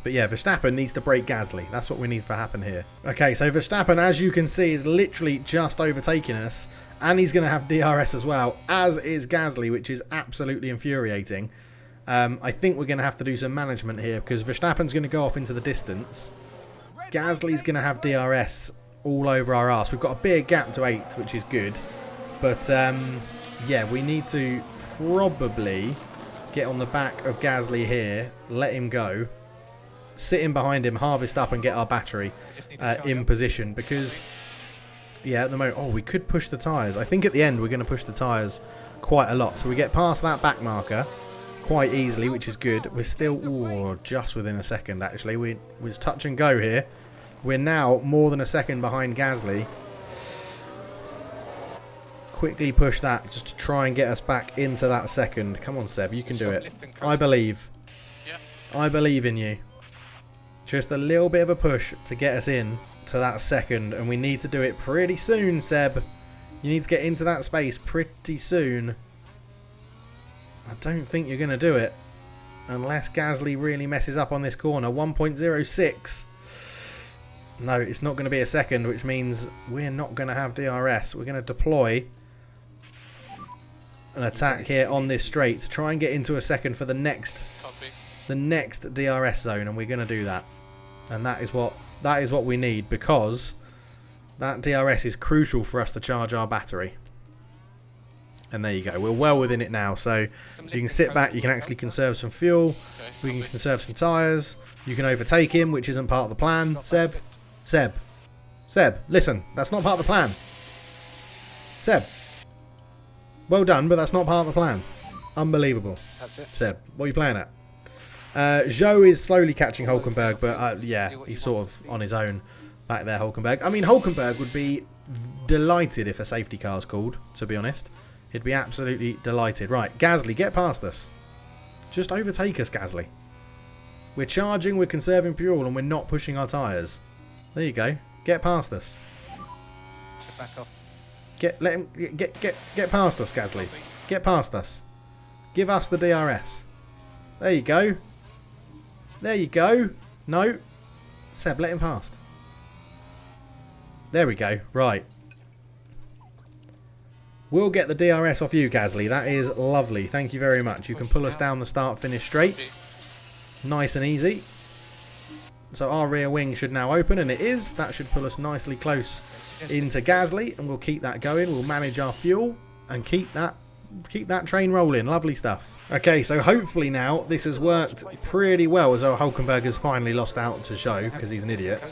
But yeah, Verstappen needs to break Gasly. That's what we need to happen here. Okay, so Verstappen, as you can see, is literally just overtaking us. And he's going to have DRS as well, as is Gasly, which is absolutely infuriating. I think we're going to have to do some management here, because Verstappen's going to go off into the distance. Gasly's going to have DRS all over our arse. We've got a big gap to 8th, which is good. But, yeah, we need to probably get on the back of Gasly here, let him go, sit in behind him, harvest up and get our battery in position. Because, yeah, at the moment, oh, we could push the tyres. I think at the end we're going to push the tyres quite a lot. So we get past that back marker quite easily, which is good. We're still just within a second, actually. We're touch and go here. We're now more than a second behind Gasly. Quickly push that just to try and get us back into that second. Come on, Seb, you can do it. I believe. Yeah. I believe in you. Just a little bit of a push to get us in to that second, and we need to do it pretty soon, Seb. You need to get into that space pretty soon. I don't think you're going to do it unless Gasly really messes up on this corner. 1.06. No, it's not going to be a second, which means we're not going to have DRS. We're going to deploy an attack here on this straight to try and get into a second for the next DRS zone, and we're going to do that. And that is what we need, because that DRS is crucial for us to charge our battery. And there you go. We're well within it now, so you can sit back. You can actually conserve some fuel. We can conserve some tyres. You can overtake him, which isn't part of the plan. Seb, listen, that's not part of the plan. Seb, well done, but that's not part of the plan. Unbelievable. That's it. Seb, what are you playing at? Joe is slowly catching Hulkenberg, but yeah, he's sort of on his own back there, Hulkenberg. I mean, Hulkenberg would be delighted if a safety car's called, to be honest. He'd be absolutely delighted. Right, Gasly, get past us. Just overtake us, Gasly. We're charging, we're conserving fuel, and we're not pushing our tyres. There you go. Get past us. Get back off. Get past us, Gasly. Get past us. Give us the DRS. There you go. There you go. No. Seb, let him past. There we go. Right. We'll get the DRS off you, Gasly. That is lovely. Thank you very much. You can pull us down the start-finish straight. Nice and easy. So our rear wing should now open, and it is. That should pull us nicely close into Gasly, and we'll keep that going. We'll manage our fuel and keep that train rolling. Lovely stuff. Okay, so hopefully now this has worked pretty well, as though Hulkenberg has finally lost out to Zhou because he's an idiot.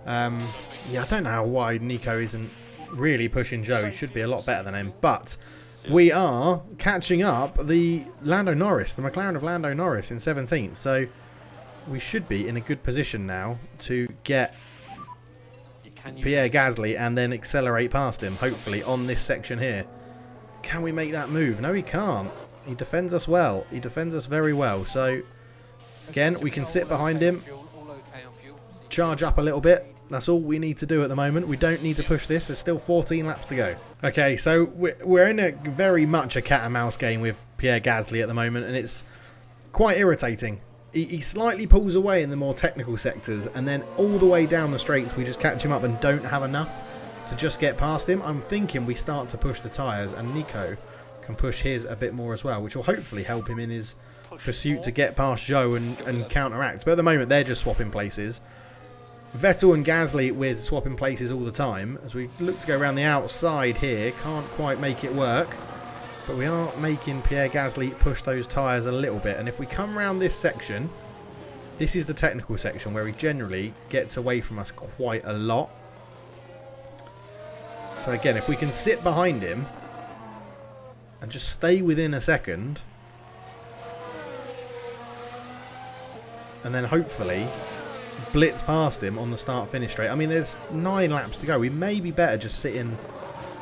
Yeah, I don't know why Nico isn't really pushing Zhou. He should be a lot better than him, but we are catching up the Lando Norris, the McLaren of Lando Norris in 17th. So we should be in a good position now to get Pierre Gasly and then accelerate past him, hopefully, on this section here. Can we make that move? No, he can't. He defends us well. He defends us very well. So, again, we can sit behind him, charge up a little bit. That's all we need to do at the moment. We don't need to push this. There's still 14 laps to go. Okay, so we're in a very much a cat and mouse game with Pierre Gasly at the moment, and it's quite irritating. He slightly pulls away in the more technical sectors, and then all the way down the straights we just catch him up and don't have enough to just get past him. I'm thinking we start to push the tyres, and Nico can push his a bit more as well, which will hopefully help him in his pursuit to get past Zhou and counteract. But at the moment they're just swapping places. Vettel and Gasly with swapping places all the time. As we look to go around the outside here, can't quite make it work. But we are making Pierre Gasly push those tyres a little bit. And if we come around this section, this is the technical section where he generally gets away from us quite a lot. So again, if we can sit behind him and just stay within a second, and then hopefully blitz past him on the start-finish straight. I mean, there's 9 laps to go. We may be better just sitting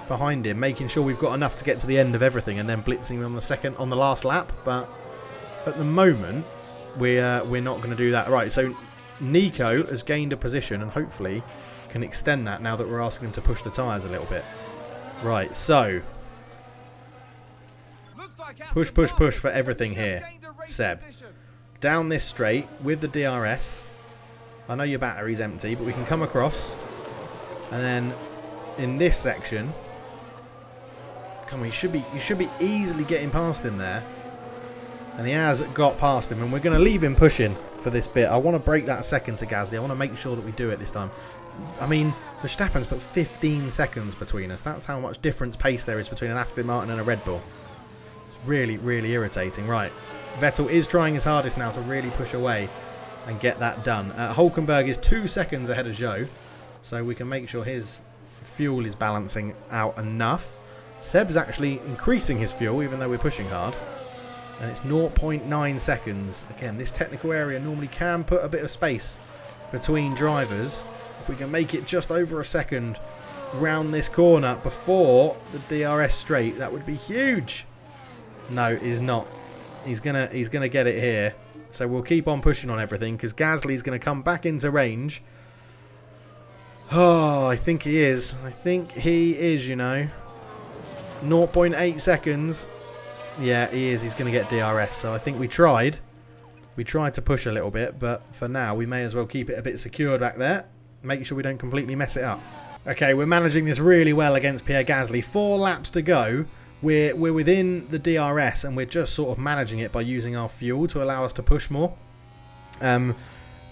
behind him, making sure we've got enough to get to the end of everything, and then blitzing him on the last lap. But at the moment, we're not going to do that. Right, so Nico has gained a position and hopefully can extend that now that we're asking him to push the tyres a little bit. Right, so push for everything here, Seb. Down this straight with the DRS. I know your battery's empty, but we can come across, and then in this section, come on, you should be easily getting past him there, and he has got past him, and we're going to leave him pushing for this bit. I want to break that second to Gasly. I want to make sure that we do it this time. I mean, Verstappen's put 15 seconds between us. That's how much difference pace there is between an Aston Martin and a Red Bull. It's really, really irritating. Right, Vettel is trying his hardest now to really push away and get that done. Hulkenberg is 2 seconds ahead of Zhou, so we can make sure his fuel is balancing out enough. Seb's actually increasing his fuel even though we're pushing hard, and it's 0.9 seconds. Again, this technical area normally can put a bit of space between drivers. If we can make it just over a second round this corner before the DRS straight, that would be huge. No, he's not. He's gonna get it here. So we'll keep on pushing on everything because Gasly's going to come back into range. Oh, I think he is. I think he is, you know. 0.8 seconds. Yeah, he is. He's going to get DRS. So I think we tried. We tried to push a little bit, but for now we may as well keep it a bit secured back there. Make sure we don't completely mess it up. Okay, we're managing this really well against Pierre Gasly. 4 laps to go. We're within the DRS and we're just sort of managing it by using our fuel to allow us to push more.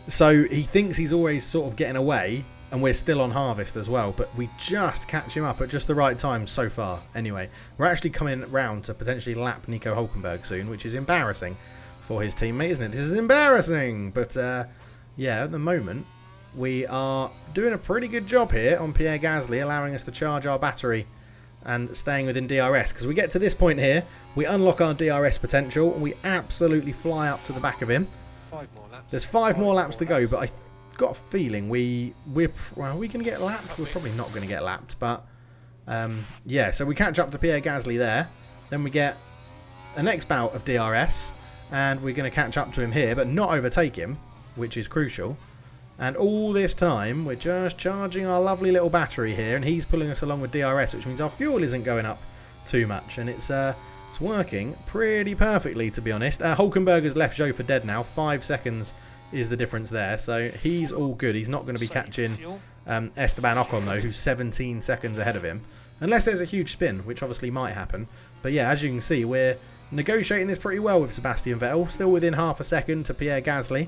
So he thinks he's always sort of getting away, and we're still on harvest as well, but we just catch him up at just the right time so far. Anyway, we're actually coming round to potentially lap Nico Hülkenberg soon, which is embarrassing for his teammate, isn't it? This is embarrassing, but yeah, at the moment we are doing a pretty good job here on Pierre Gasly, allowing us to charge our battery and staying within DRS, because we get to this point here, we unlock our DRS potential and we absolutely fly up to the back of him. 5 more laps. There's 5 more laps to go, but I got a feeling well, are we going to get lapped? We're probably not going to get lapped, but yeah, so we catch up to Pierre Gasly there, then we get a next bout of DRS, and we're going to catch up to him here, but not overtake him, which is crucial. And all this time, we're just charging our lovely little battery here, and he's pulling us along with DRS, which means our fuel isn't going up too much, and it's working pretty perfectly, to be honest. Hülkenberg has left Zhou for dead now. 5 seconds is the difference there, so he's all good. He's not going to be catching Esteban Ocon, though, who's 17 seconds ahead of him, unless there's a huge spin, which obviously might happen. But yeah, as you can see, we're negotiating this pretty well with Sebastian Vettel, still within half a second to Pierre Gasly.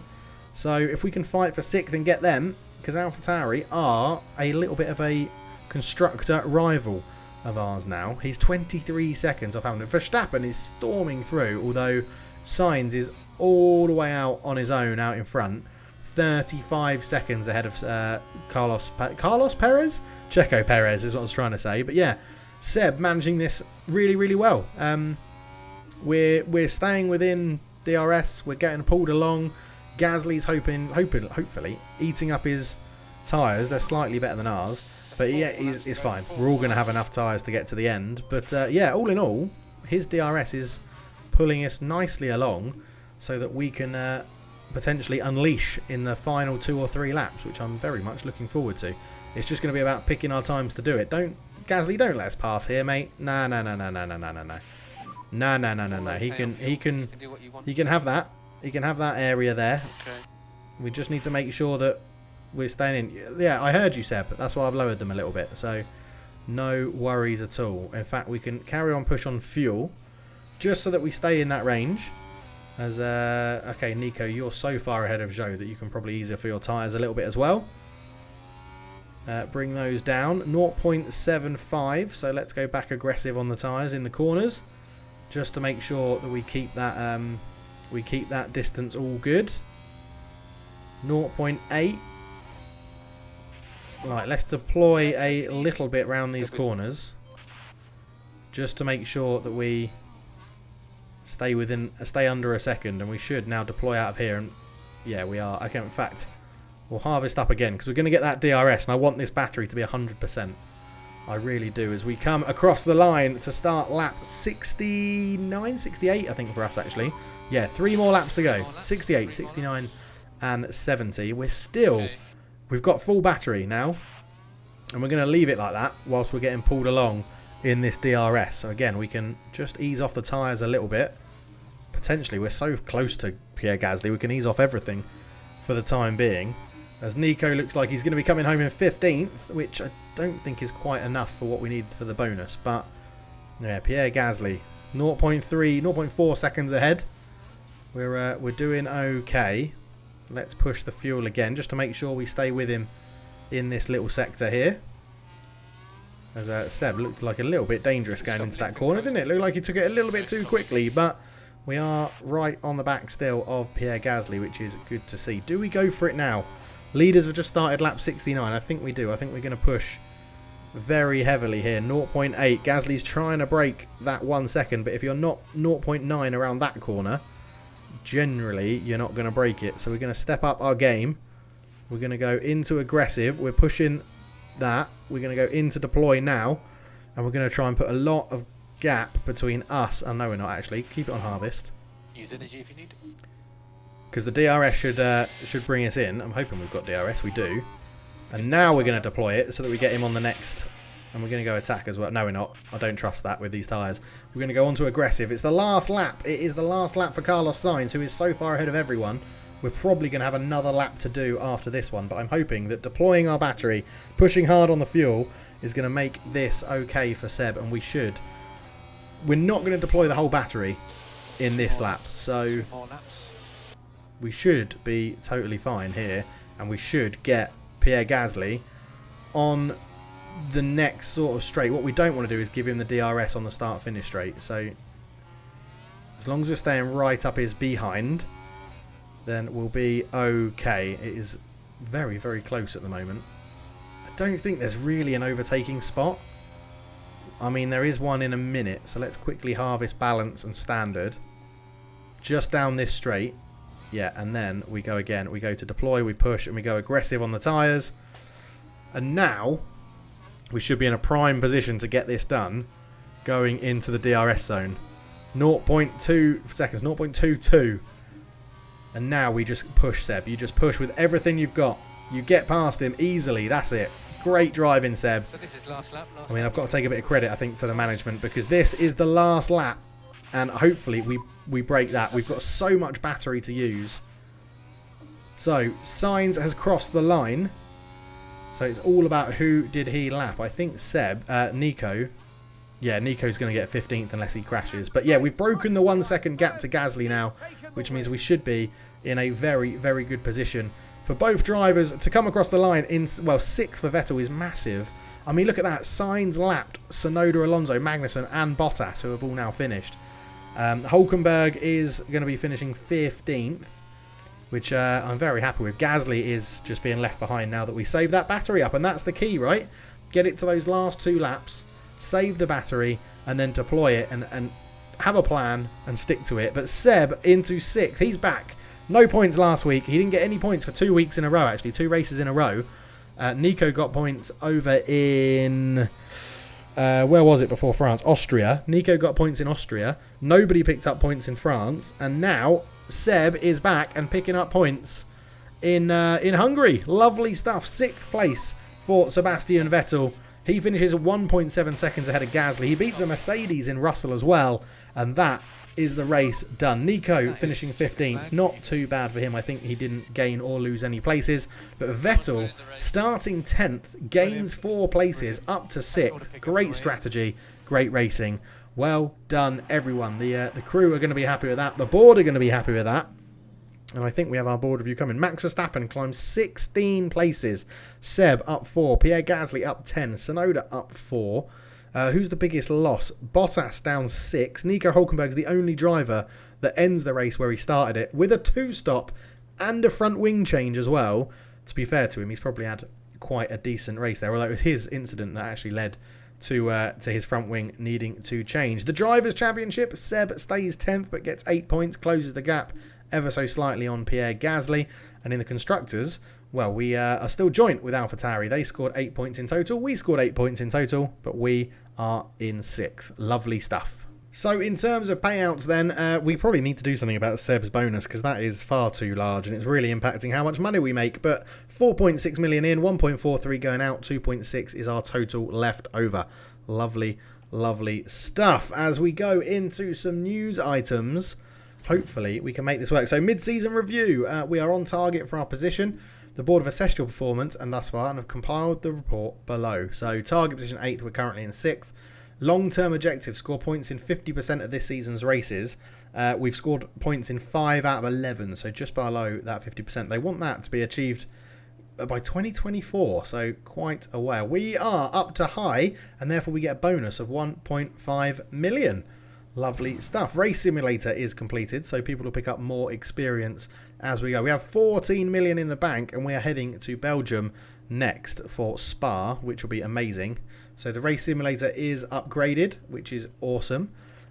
So if we can fight for 6th and get them, because AlphaTauri are a little bit of a constructor rival of ours now. He's 23 seconds off Hamilton. Verstappen is storming through, although Sainz is all the way out on his own out in front. 35 seconds ahead of Carlos Perez? Checo Perez is what I was trying to say. But yeah, Seb managing this really, really well. We're staying within DRS. We're getting pulled along. Gasly's hopefully eating up his tyres. They're slightly better than ours, but yeah, it's fine. We're all going to have enough tyres to get to the end. But yeah, all in all, his DRS is pulling us nicely along so that we can potentially unleash in the final 2 or 3 laps, which I'm very much looking forward to. It's just going to be about picking our times to do it. Gasly, don't let us pass here, mate. No. He can have that. He can have that area there. Okay. We just need to make sure that we're staying in. Yeah, I heard you, Seb. That's why I've lowered them a little bit. So no worries at all. In fact, we can carry on push on fuel just so that we stay in that range. As okay, Nico, you're so far ahead of Zhou that you can probably ease for your tyres a little bit as well. Bring those down. 0.75. So let's go back aggressive on the tyres in the corners, just to make sure that we keep that distance all good. 0.8. Right, let's deploy a little bit round these corners, just to make sure that we stay under a second, and we should now deploy out of here. And yeah, we are. Okay, in fact, we'll harvest up again because we're going to get that DRS, and I want this battery to be 100%. I really do, as we come across the line to start lap 69, 68, I think, for us, actually. Yeah, 3 more laps to go. 68, 69, and 70. We've got full battery now, and we're going to leave it like that whilst we're getting pulled along in this DRS. So again, we can just ease off the tyres a little bit. Potentially, we're so close to Pierre Gasly, we can ease off everything for the time being. As Nico looks like he's going to be coming home in 15th, which I don't think is quite enough for what we need for the bonus. But yeah, Pierre Gasly, 0.4 seconds ahead. We're doing okay. Let's push the fuel again just to make sure we stay with him in this little sector here. As Seb looked like a little bit dangerous going into that corner, didn't it? Looked like he took it a little bit too quickly, but we are right on the back still of Pierre Gasly, which is good to see. Do we go for it now? Leaders have just started lap 69. I think we do. I think we're going to push very heavily here. 0.8. Gasly's trying to break that 1 second, but if you're not 0.9 around that corner, generally you're not going to break it. So we're going to step up our game. We're going to go into aggressive. We're pushing that. We're going to go into deploy now, and we're going to try and put a lot of gap between us. Oh, no, we're not actually. Keep it on harvest. Use energy if you need. because the DRS should bring us in. I'm hoping we've got DRS. We do. And now we're going to deploy it so that we get him on the next. And we're going to go attack as well. No, we're not. I don't trust that with these tyres. We're going to go on to aggressive. It's the last lap. It is the last lap for Carlos Sainz, who is so far ahead of everyone. We're probably going to have another lap to do after this one. But I'm hoping that deploying our battery, pushing hard on the fuel, is going to make this okay for Seb. And we should. We're not going to deploy the whole battery in this lap. So we should be totally fine here. And we should get Pierre Gasly on the next sort of straight. What we don't want to do is give him the DRS on the start-finish straight. So as long as we're staying right up his behind, then we'll be okay. It is very, very close at the moment. I don't think there's really an overtaking spot. I mean, there is one in a minute. So let's quickly harvest balance and standard. Just down this straight. Yeah, and then we go again. We go to deploy, we push, and we go aggressive on the tyres. And now we should be in a prime position to get this done going into the DRS zone. 0.2 seconds, 0.22. And now we just push, Seb. You just push with everything you've got. You get past him easily. That's it. Great driving, Seb. So this is last lap. I mean, I've got to take a bit of credit, I think, for the management, because this is the last lap. And hopefully we break that. We've got so much battery to use. So, Sainz has crossed the line. So it's all about who did he lap. I think Nico. Yeah, Nico's going to get 15th unless he crashes. But yeah, we've broken the 1 second gap to Gasly now, which means we should be in a very, very good position for both drivers to come across the line. Well, 6th for Vettel is massive. I mean, look at that. Sainz lapped Tsunoda, Alonso, Magnussen and Bottas, who have all now finished. Hulkenberg is going to be finishing 15th. Which I'm very happy with. Gasly is just being left behind now that we saved that battery up. And that's the key, right? Get it to those last 2 laps, save the battery, and then deploy it and have a plan and stick to it. But Seb into 6th. He's back. No points last week. He didn't get any points for 2 weeks in a row, actually. 2 races in a row. Nico got points over in... where was it before France? Austria. Nico got points in Austria. Nobody picked up points in France. And now Seb is back and picking up points in Hungary. Lovely stuff. 6th place for Sebastian Vettel. He finishes 1.7 seconds ahead of Gasly. He beats a Mercedes in Russell as well. And that is the race done. Nico finishing 15th. Not too bad for him. I think he didn't gain or lose any places. But Vettel starting 10th, gains 4 places up to 6th. Great strategy. Great racing. Well done, everyone. The crew are going to be happy with that. The board are going to be happy with that. And I think we have our board review coming. Max Verstappen climbs 16 places. Seb up 4. Pierre Gasly up 10. Tsunoda up 4. Who's the biggest loss? Bottas down 6. Nico Hulkenberg's the only driver that ends the race where he started it with a 2-stop and a front wing change as well. To be fair to him, he's probably had quite a decent race there. Although it was his incident that actually led to his front wing needing to change. The Drivers' Championship, Seb stays 10th but gets 8 points, closes the gap ever so slightly on Pierre Gasly. And in the Constructors, well, we are still joint with AlphaTauri. They scored 8 points in total. We scored 8 points in total, but we are in 6th. Lovely stuff. So in terms of payouts then, we probably need to do something about Seb's bonus because that is far too large and it's really impacting how much money we make. But 4.6 million in, 1.43 going out, 2.6 is our total left over. Lovely, lovely stuff. As we go into some news items, hopefully we can make this work. So mid-season review, we are on target for our position. The board have assessed your performance and thus far and have compiled the report below. So target position 8th, we're currently in 6th. Long-term objective, score points in 50% of this season's races. We've scored points in 5 out of 11, so just below that 50%. They want that to be achieved by 2024, so quite a while. We are up to high, and therefore we get a bonus of 1.5 million. Lovely stuff. Race Simulator is completed, so people will pick up more experience as we go. We have 14 million in the bank, and we are heading to Belgium next for Spa, which will be amazing. So the Race Simulator is upgraded, which is awesome.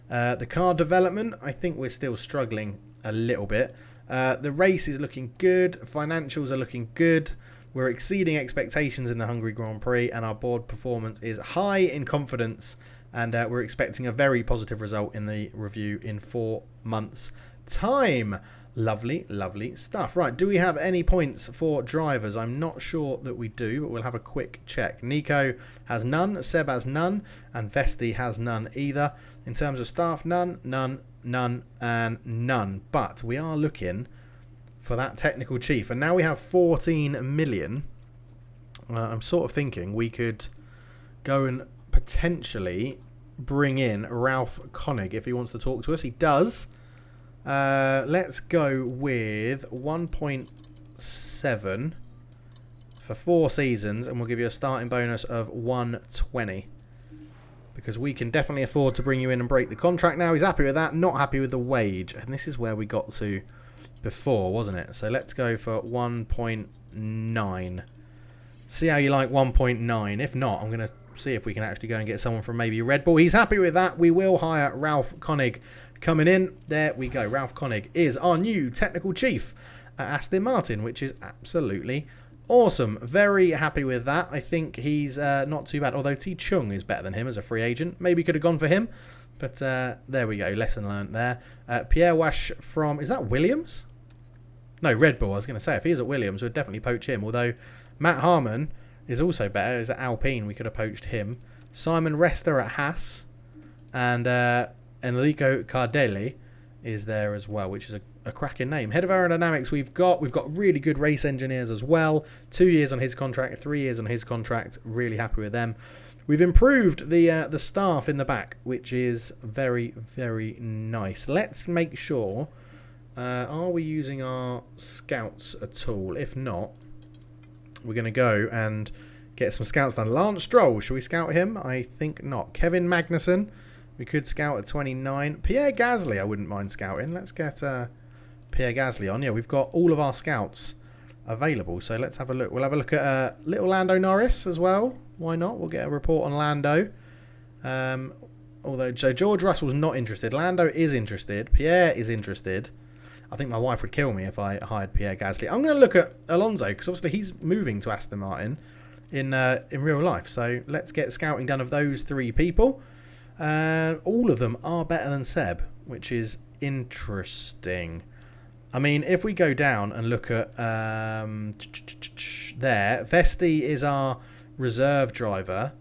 The car development, I think we're still struggling a little bit. The race is looking good. Financials are looking good. We're exceeding expectations in the Hungary Grand Prix, and our board performance is high in confidence. And we're expecting a very positive result in the review in 4 months' time. Lovely, lovely stuff. Right, do we have any points for drivers? I'm not sure that we do, but we'll have a quick check. Nico has none, Seb has none, and Vesti has none either. In terms of staff, none, none, none, and none. But we are looking for that technical chief, and now we have 14 million. I'm sort of thinking we could go and potentially bring in Ralph Koenig if he wants to talk to us. He does. Let's go with 1.7 for 4 seasons, and we'll give you a starting bonus of 120. Because we can definitely afford to bring you in and break the contract now. He's happy with that, not happy with the wage. And this is where we got to before, wasn't it? So let's go for 1.9. See how you like 1.9. If not, I'm going to see if we can actually go and get someone from maybe Red Bull. He's happy with that. We will hire Ralph Koenig coming in. There we go. Ralph Koenig is our new technical chief at Aston Martin, which is absolutely awesome. Very happy with that. I think he's not too bad, although T Chung is better than him as a free agent. Maybe could have gone for him, but there we go. Lesson learned there. Pierre Wash from, is that Williams? No, Red Bull. I was going to say, if he is at Williams, we'd definitely poach him, although Matt Harmon is also better. Is at Alpine. We could have poached him. Simon Rester at Haas, and Enrico Cardelli is there as well, which is a cracking name. Head of aerodynamics we've got really good race engineers as well. 2 years on his contract, 3 years on his contract. Really happy with them. We've improved the staff in the back, which is very, very nice. Let's make sure. Are we using our scouts at all? If not, we're going to go and get some scouts done. Lance Stroll, should we scout him? I think not. Kevin Magnussen, we could scout at 29. Pierre Gasly, I wouldn't mind scouting. Let's get Pierre Gasly on. Yeah, we've got all of our scouts available. So let's have a look. We'll have a look at little Lando Norris as well. Why not? We'll get a report on Lando. So George Russell's not interested. Lando is interested. Pierre is interested. I think my wife would kill me if I hired Pierre Gasly. I'm going to look at Alonso because obviously he's moving to Aston Martin in real life. So let's get scouting done of those 3 people. All of them are better than Seb, which is interesting. I mean, if we go down and look at there, Vesti is our reserve driver,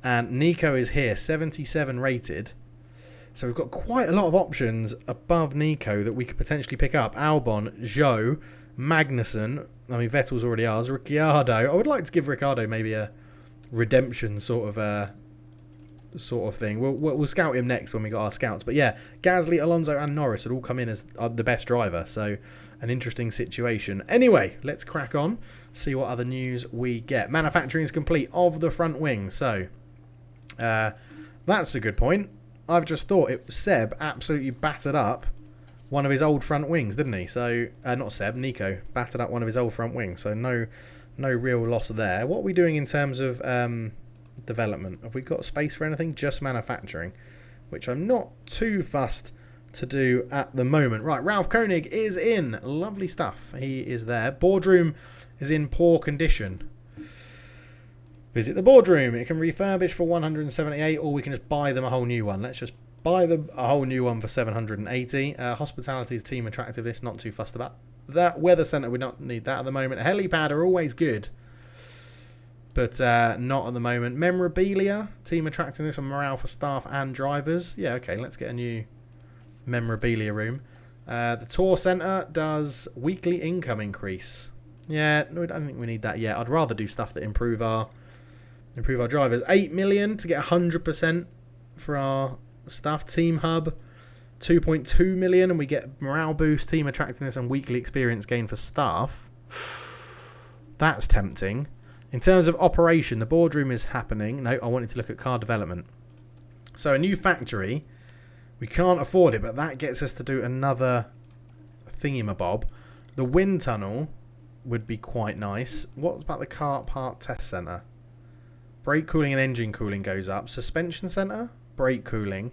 and Nico is here, 77 rated. So we've got quite a lot of options above Nico that we could potentially pick up. Albon, Zhou, Magnussen. I mean, Vettel's already ours. Ricciardo. I would like to give Ricciardo maybe a redemption sort of thing. We'll scout him next when we got our scouts. But yeah, Gasly, Alonso, and Norris would all come in as the best driver. So an interesting situation. Anyway, let's crack on. See what other news we get. Manufacturing is complete of the front wing. So that's a good point. I've just thought Seb absolutely battered up one of his old front wings, didn't he? So, not Seb, Nico battered up one of his old front wings. So no real loss there. What are we doing in terms of development? Have we got space for anything? Just manufacturing, which I'm not too fussed to do at the moment. Right, Ralph Koenig is in. Lovely stuff. He is there. Boardroom is in poor condition. Visit the boardroom. It can refurbish for 178, or we can just buy them a whole new one. Let's just buy them a whole new one for 780. Hospitality is team attractiveness. Not too fussed about that. Weather centre, we don't need that at the moment. Helipad are always good, but not at the moment. Memorabilia, team attractiveness and morale for staff and drivers. Yeah, okay, let's get a new memorabilia room. The tour centre does weekly income increase. Yeah, no, I don't think we need that yet. I'd rather do stuff that improve our drivers. 8 million to get 100% for our staff. Team hub, 2.2 million, and we get morale boost, team attractiveness, and weekly experience gain for staff. That's tempting. In terms of operation, the boardroom is happening. No, I wanted to look at car development. So a new factory, we can't afford it, but that gets us to do another thingamabob. The wind tunnel would be quite nice. What about the car part test centre? Brake cooling and engine cooling goes up. Suspension centre, brake cooling.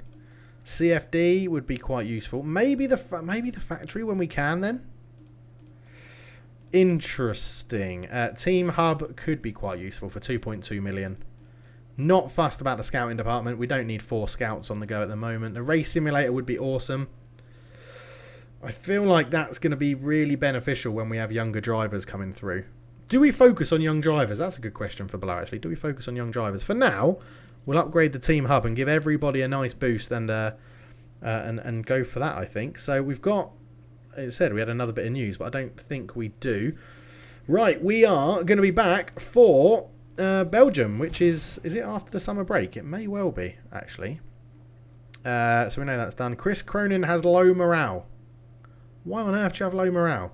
CFD would be quite useful. Maybe the factory when we can then. Interesting. Team hub could be quite useful for 2.2 million. Not fussed about the scouting department. We don't need 4 scouts on the go at the moment. The race simulator would be awesome. I feel like that's going to be really beneficial when we have younger drivers coming through. Do we focus on young drivers? That's a good question for below, actually. Do we focus on young drivers? For now, we'll upgrade the team hub and give everybody a nice boost and go for that, I think. So we've got, it said we had another bit of news, but I don't think we do. Right, we are going to be back for Belgium, which is it after the summer break? It may well be, actually. So we know that's done. Chris Cronin has low morale. Why on earth do you have low morale?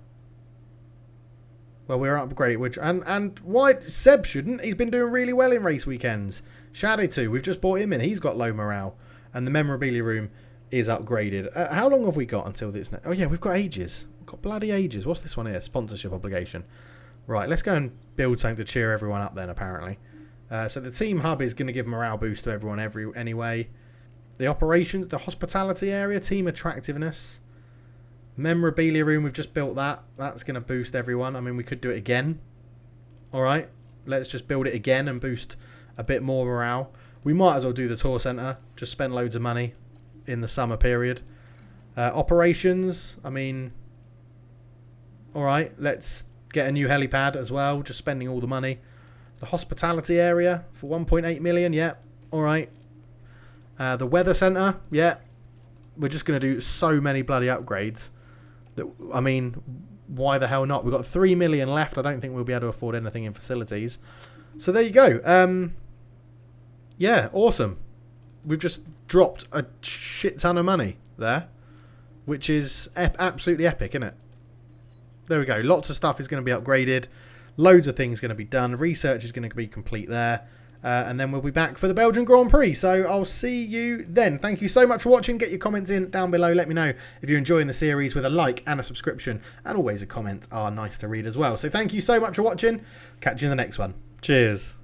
Well, we're upgraded, and why Seb shouldn't? He's been doing really well in race weekends. Shadow 2, we've just brought him in. He's got low morale, and the memorabilia room is upgraded. How long have we got until this? Oh yeah, we've got ages. We've got bloody ages. What's this one here? Sponsorship obligation. Right, let's go and build something to cheer everyone up then. Apparently, so the team hub is going to give morale boost to everyone anyway. The operations, the hospitality area, team attractiveness. Memorabilia room, we've just built that. That's going to boost everyone. I mean, we could do it again. Alright, let's just build it again and boost a bit more morale. We might as well do the tour centre. Just spend loads of money in the summer period. Operations, I mean... Alright, let's get a new helipad as well. Just spending all the money. The hospitality area for 1.8 million, yeah. Alright. The weather centre, yeah. We're just going to do so many bloody upgrades. I mean, why the hell not? We've got 3 million left. I don't think we'll be able to afford anything in facilities. So there you go. Yeah, awesome. We've just dropped a shit ton of money there, which is absolutely epic, isn't it? There we go. Lots of stuff is going to be upgraded. Loads of things going to be done. Research is going to be complete there. And then we'll be back for the Belgian Grand Prix. So I'll see you then. Thank you so much for watching. Get your comments in down below. Let me know if you're enjoying the series with a like and a subscription. And always a comment are nice to read as well. So thank you so much for watching. Catch you in the next one. Cheers.